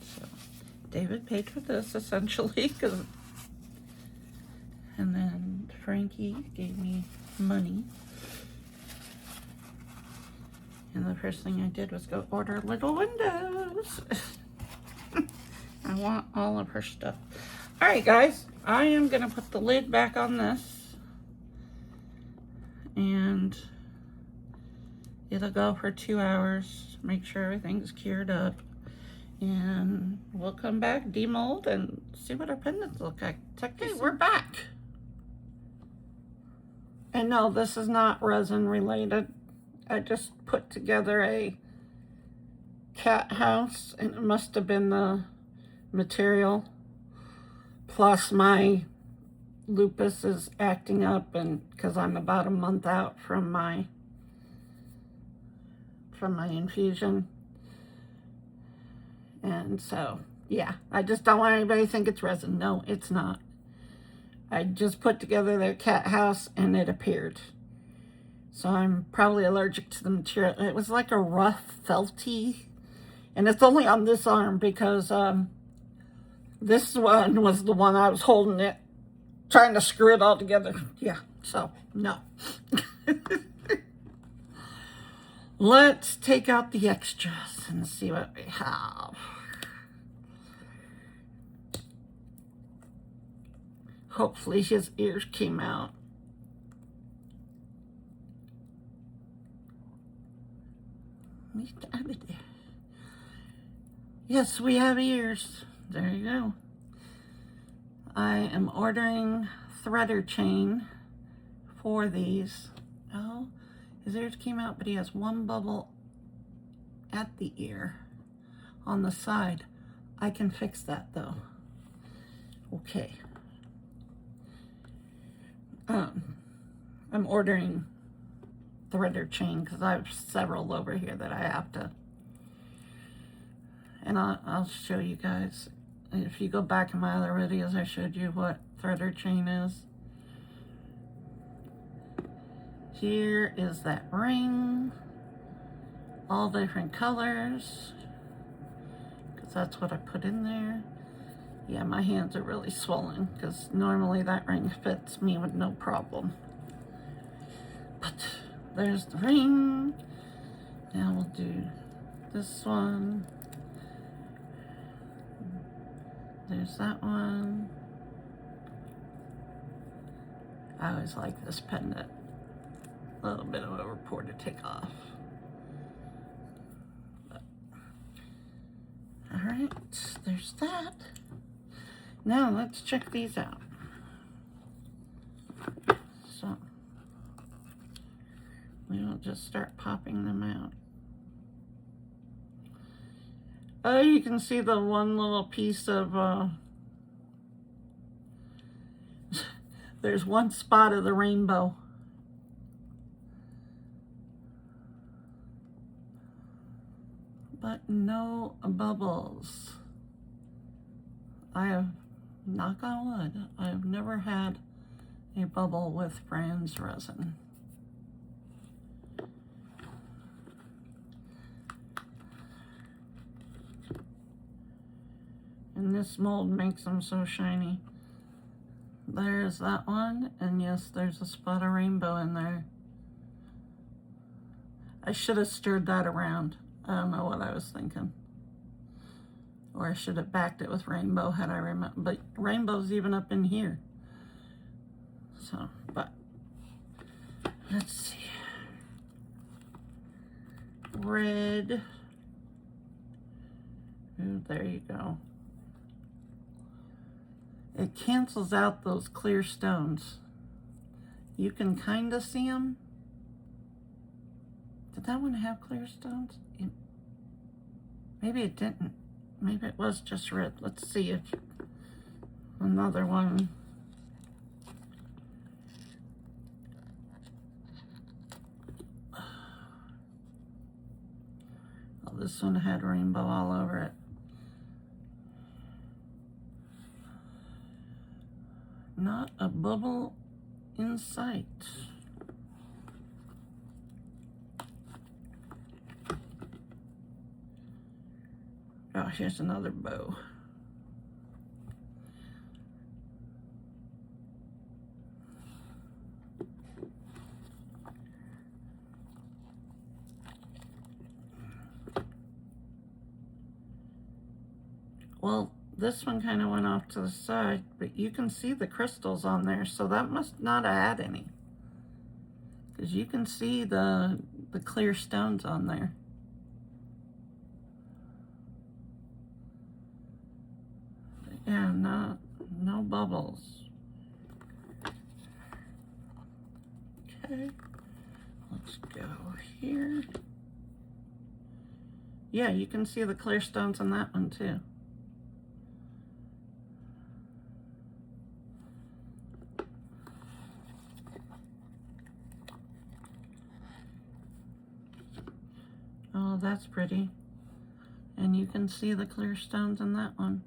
So David paid for this essentially, and then Frankie gave me money. And the first thing I did was go order little windows. I want all of her stuff. All right, guys, I am gonna put the lid back on this, and it'll go for 2 hours. Make sure everything's cured up, and we'll come back, demold, and see what our pendants look like. Okay, we're back. And no, this is not resin related. I just put together a cat house, and it must have been the material. Plus my lupus is acting up, and because I'm about a month out from my infusion. And so, yeah, I just don't want anybody to think it's resin. No, it's not. I just put together their cat house and it appeared. So I'm probably allergic to the material. It was like a rough felty, and it's only on this arm because this one was the one I was holding it, trying to screw it all together. Yeah, so no. Let's take out the extras and see what we have. Hopefully his ears came out. Yes, we have ears. There you go. I am ordering threader chain for these. Oh, his ears came out, but he has one bubble at the ear on the side. I can fix that though. Okay. I'm ordering threader chain because I have several over here that I have to, and I'll show you guys. If you go back in my other videos, I showed you what threader chain is. Here is that ring, all different colors, because that's what I put in there. Yeah, my hands are really swollen because normally that ring fits me with no problem. But there's the ring. Now we'll do this one. There's that one. I always like this pendant. A little bit of a rapport to take off. But, all right, there's that. Now let's check these out. So we will just start popping them out. Oh, you can see the one little piece of, there's one spot of the rainbow. but no bubbles. I have, knock on wood, I have never had a bubble with Brands resin. And this mold makes them so shiny. There's that one, and yes, there's a spot of rainbow in there. I should have stirred that around. I don't know what I was thinking. Or I should have backed it with rainbow had I remember, but rainbow's even up in here. So, but, let's see. Red. Ooh, there you go. It cancels out those clear stones. You can kind of see them. Did that one have clear stones? Maybe it didn't. Maybe it was just red. Let's see if another one. Oh, this one had rainbow all over it. Not a bubble in sight. Oh, here's another bow. Well, this one kind of went off to the side, but you can see the crystals on there, so that must not have had any. Because you can see the clear stones on there. Yeah, no bubbles. Okay, let's go here. Yeah, you can see the clear stones on that one too. Oh, that's pretty. And you can see the clear stones in that one.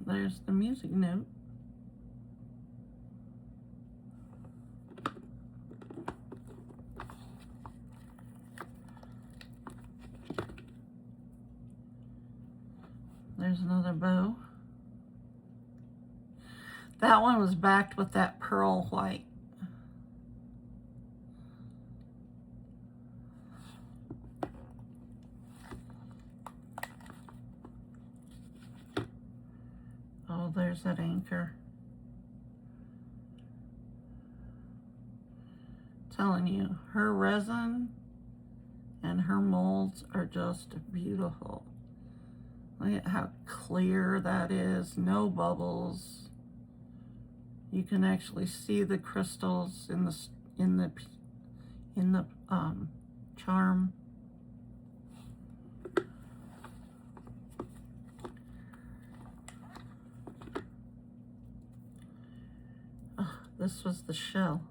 There's the music note. There's another bow. That one was backed with that pearl white. Oh, there's that anchor. Telling you, her resin and her molds are just beautiful. Look at how clear that is, no bubbles. You can actually see the crystals in the charm. Oh, this was the shell.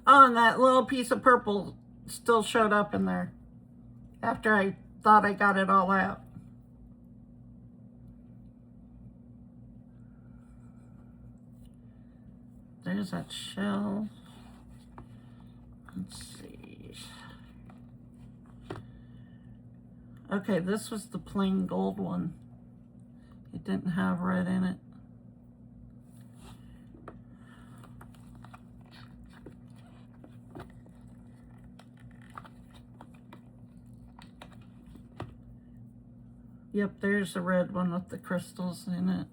Oh, and that little piece of purple still showed up in there after I thought I got it all out. There's that shell. Let's see. Okay, this was the plain gold one. It didn't have red in it. Yep, there's the red one with the crystals in it.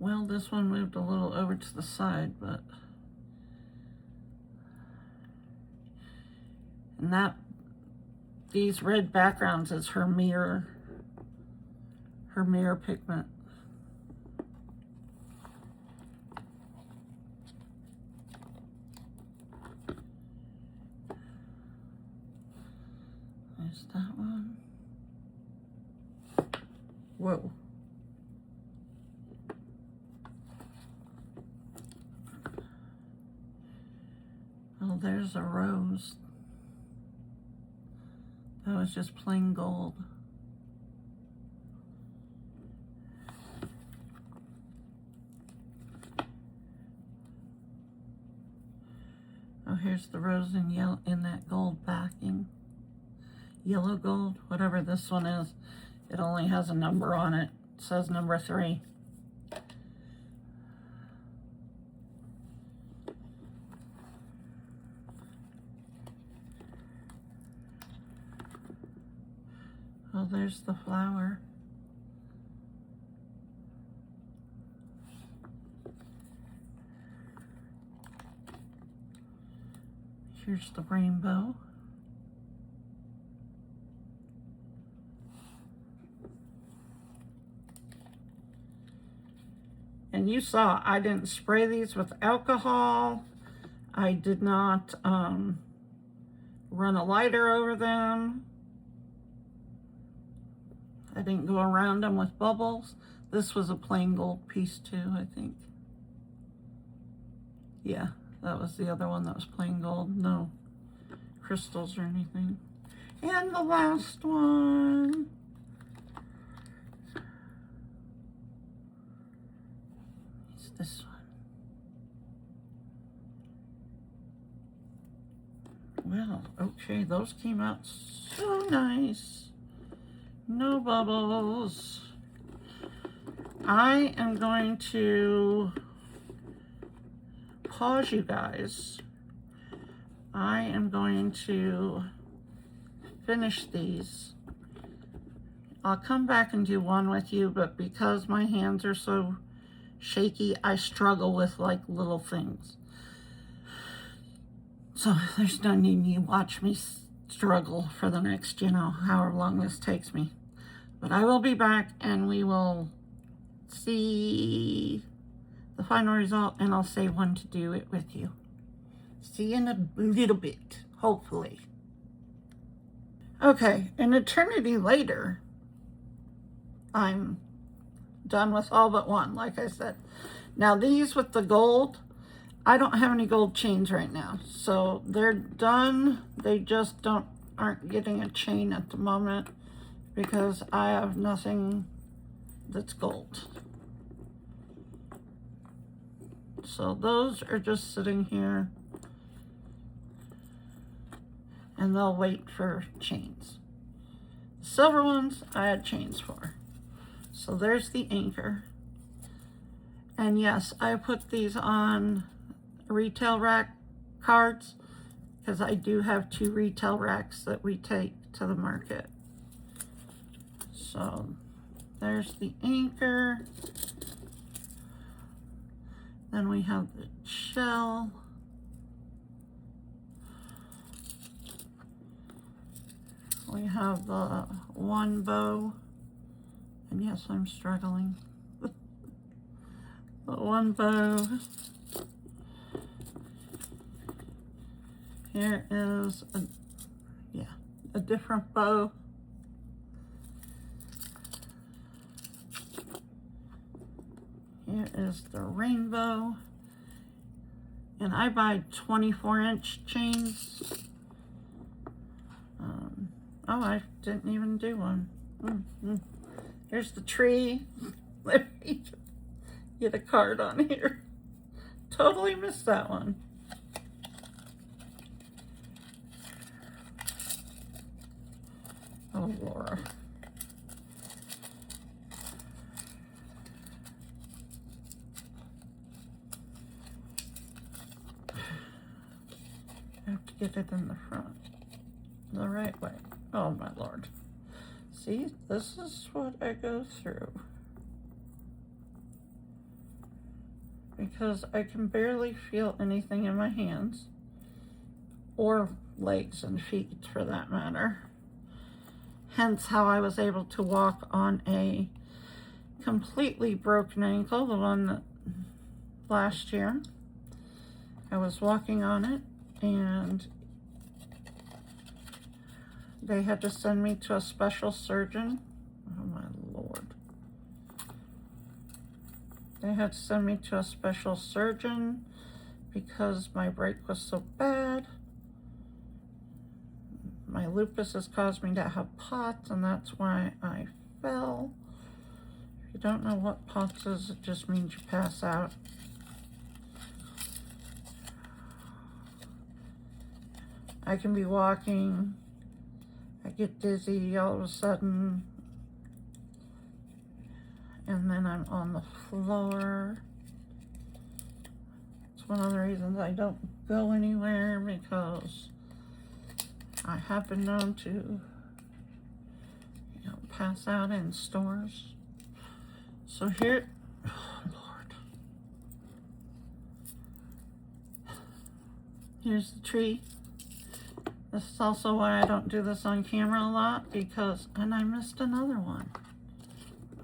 Well, this one moved a little over to the side, but... And that these red backgrounds as her mirror pigment. There's that one. Whoa. Oh, there's a rose. That was just plain gold. Oh, here's the rose in yellow in that gold backing. Yellow gold, whatever this one is. It only has a number on it. It says number 3. Oh, there's the flower. Here's the rainbow. And you saw I didn't spray these with alcohol. I did not run a lighter over them. I didn't go around them with bubbles. This was a plain gold piece too, I think. Yeah, that was the other one that was plain gold. No crystals or anything. And the last one. It's this one. Well, okay, those came out so nice. No bubbles. I am going to pause you guys. I am going to finish these. I'll come back and do one with you, but because my hands are so shaky, I struggle with like little things. So there's no need you watch me struggle for the next, you know, however long this takes me. But I will be back and we will see the final result, and I'll save one to do it with you. See you in a little bit, hopefully. Okay, an eternity later, I'm done with all but one, like I said. Now these with the gold, I don't have any gold chains right now, so they're done. They just aren't getting a chain at the moment because I have nothing that's gold. So those are just sitting here and they'll wait for chains. The silver ones I had chains for. So there's the anchor. And yes, I put these on retail rack cards because I do have 2 retail racks that we take to the market. So there's the anchor. Then we have the shell. We have the one bow. And yes, I'm struggling. The one bow. Here is a different bow. Here is the rainbow. And I buy 24-inch chains. Oh, I didn't even do one. Here's the tree. Let me get a card on here. Totally missed that one. Oh, Laura. I have to get it in the front, the right way. Oh my Lord. See, this is what I go through. Because I can barely feel anything in my hands, or legs and feet for that matter. hence how I was able to walk on a completely broken ankle, the one that last year. I was walking on it and they had to send me to a special surgeon. Oh my Lord. They had to send me to a special surgeon because my break was so bad. My lupus has caused me to have POTS, and that's why I fell. If you don't know what POTS is, it just means you pass out. I can be walking, I get dizzy all of a sudden, and then I'm on the floor. It's one of the reasons I don't go anywhere, because I have been known to, pass out in stores. So here, oh Lord, here's the tree. This is also why I don't do this on camera a lot, because, and I missed another one.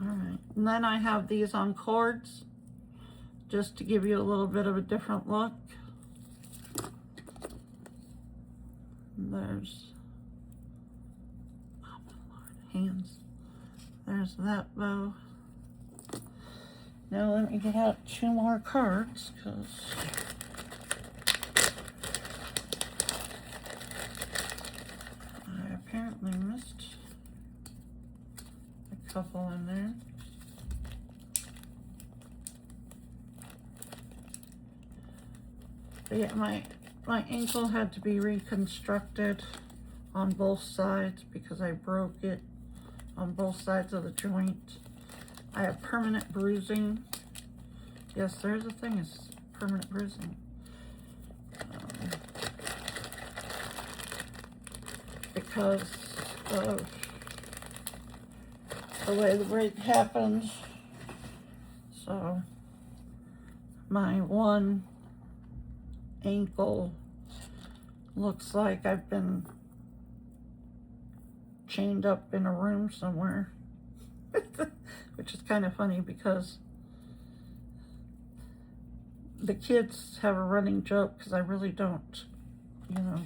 All right, and then I have these on cords, just to give you a little bit of a different look. There's, oh my Lord, hands. There's that bow. Now let me get out 2 more cards, because I apparently missed a couple in there. But yeah, my ankle had to be reconstructed on both sides because I broke it on both sides of the joint. I have permanent bruising. Yes, there's a thing, it's permanent bruising. Because of the way the break happens. So my one ankle looks like I've been chained up in a room somewhere. Which is kind of funny, because the kids have a running joke, because I really don't,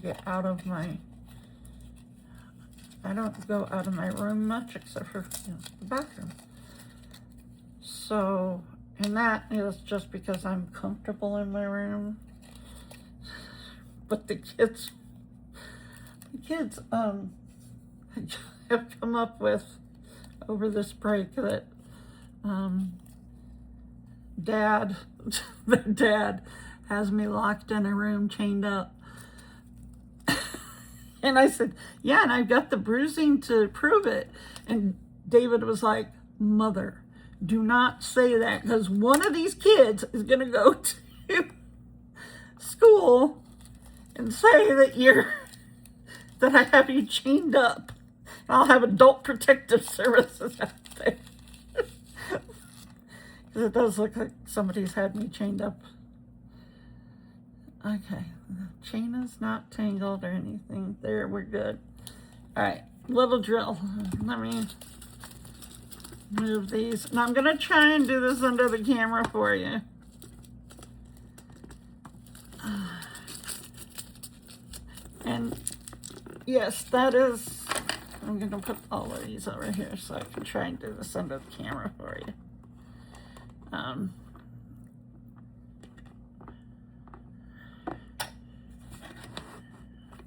get out of my, I don't go out of my room much, except for, the bathroom. So, and that is just because I'm comfortable in my room. But the kids have come up with, over this break, that their dad has me locked in a room, chained up. And I said, yeah, and I've got the bruising to prove it. And David was like, Mother, do not say that, because one of these kids is going to go to school and say that I have you chained up. I'll have adult protective services out there. Because it does look like somebody's had me chained up. Okay, the chain is not tangled or anything. There, we're good. All right, little drill. Let me move these. And I'm gonna try and do this under the camera for you. And yes, that is, I'm gonna put all of these over here so I can try and do this under the camera for you.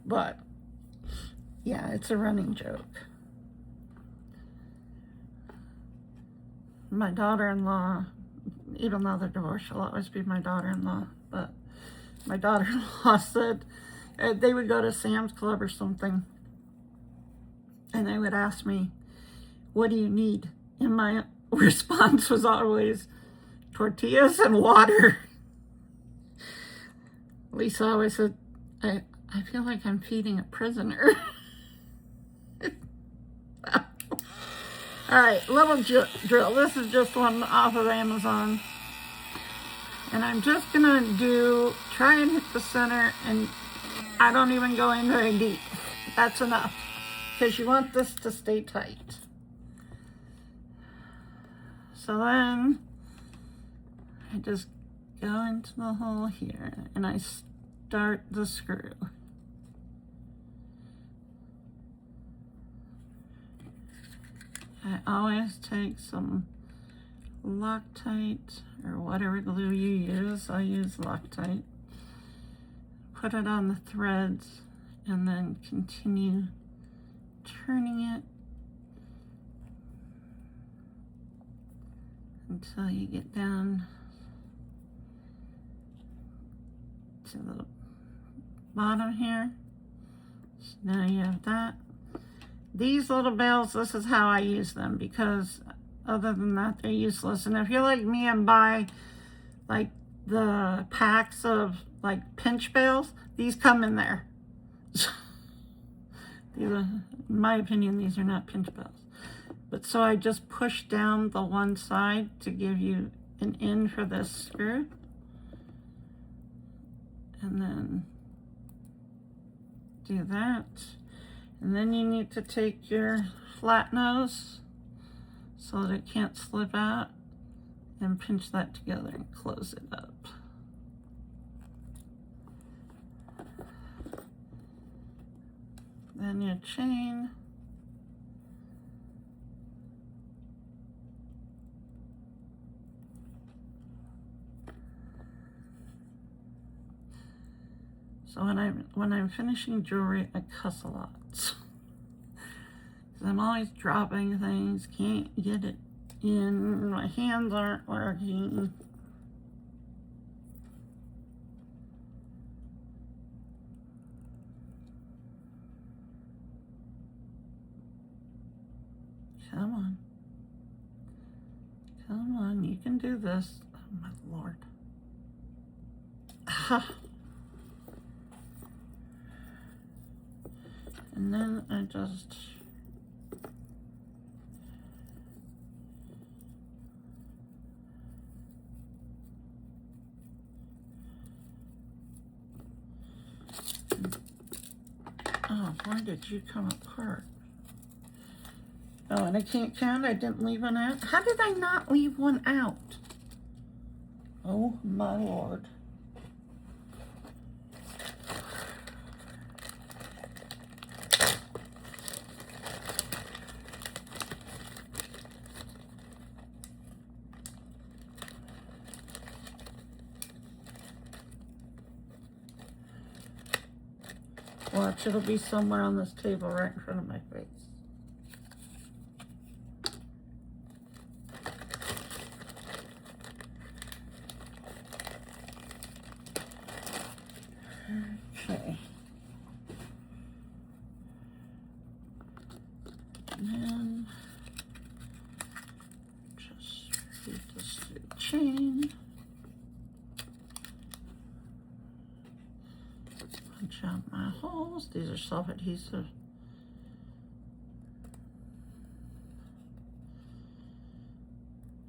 But yeah, it's a running joke. My daughter-in-law, even though they're divorced, she'll always be my daughter-in-law, but my daughter-in-law said they would go to Sam's Club or something, and they would ask me, what do you need? And my response was always, tortillas and water. Lisa always said, I feel like I'm feeding a prisoner. All right, little drill. This is just one off of Amazon. And I'm just gonna try and hit the center, and I don't even go in very deep. That's enough. because you want this to stay tight. So then I just go into the hole here and I start the screw. I always take some Loctite or whatever glue you use. I use Loctite. Put it on the threads and then continue turning it until you get down to the bottom here. So now you have that. These little bells, this is how I use them, because other than that, they're useless. And if you're like me and buy like the packs of like pinch bells, these come in there. These are, in my opinion, these are not pinch bells. But so I just push down the one side to give you an in for this screw. And then do that. And then you need to take your flat nose so that it can't slip out and pinch that together and close it up. Then your chain. So when I'm finishing jewelry, I cuss a lot. Because I'm always dropping things, can't get it in, my hands aren't working. Come on. Come on, you can do this. Oh my Lord. And then I just oh, why did you come apart? Oh, and I can't count. I didn't leave one out. How did I not leave one out? Oh my Lord. Watch, it'll be somewhere on this table right in front of my face. Okay. And then just feed this through the chain. Punch out my holes. These are self-adhesive.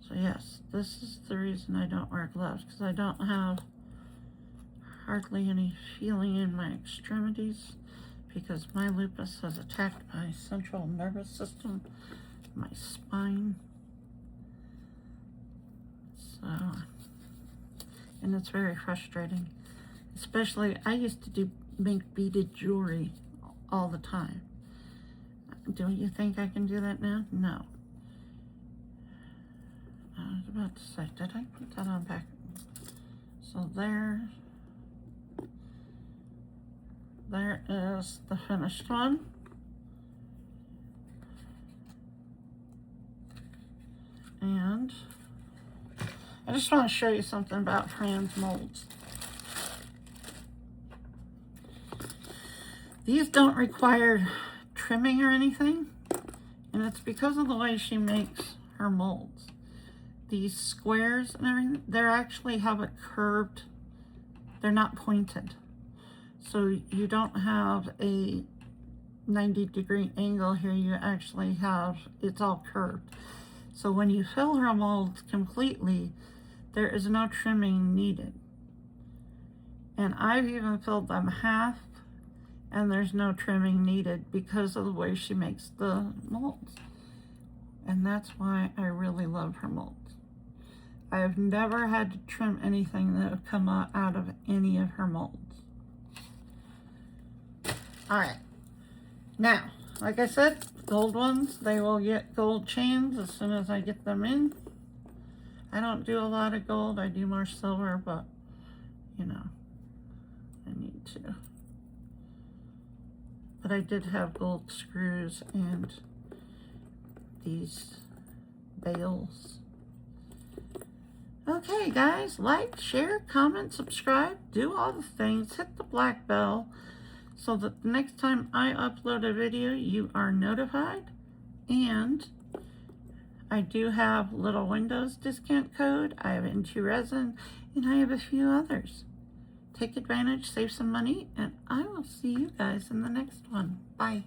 So yes, this is the reason I don't wear gloves, because I don't have hardly any feeling in my extremities, because my lupus has attacked my central nervous system, my spine. So, and it's very frustrating. Especially, I used to make beaded jewelry all the time. Do you think I can do that now? No. I was about to say, did I put that on back? So there is the finished one. And I just want to show you something about Fran's molds. These don't require trimming or anything, and it's because of the way she makes her molds. These squares and everything, they actually have it curved. They're not pointed. So you don't have a 90-degree angle here. You actually have, it's all curved. So when you fill her molds completely, there is no trimming needed. And I've even filled them half, and there's no trimming needed because of the way she makes the molds. And that's why I really love her molds. I have never had to trim anything that would come out of any of her molds. All right, now, like I said, gold ones, they will get gold chains as soon as I get them in. I don't do a lot of gold, I do more silver, but you know, I need to. But I did have gold screws and these bales. Okay guys, like, share, comment, subscribe, do all the things, hit the black bell so that the next time I upload a video you are notified. And I do have Little Windows discount code, I have Into Resin, and I have a few others. Take advantage, save some money, and I will see you guys in the next one. Bye.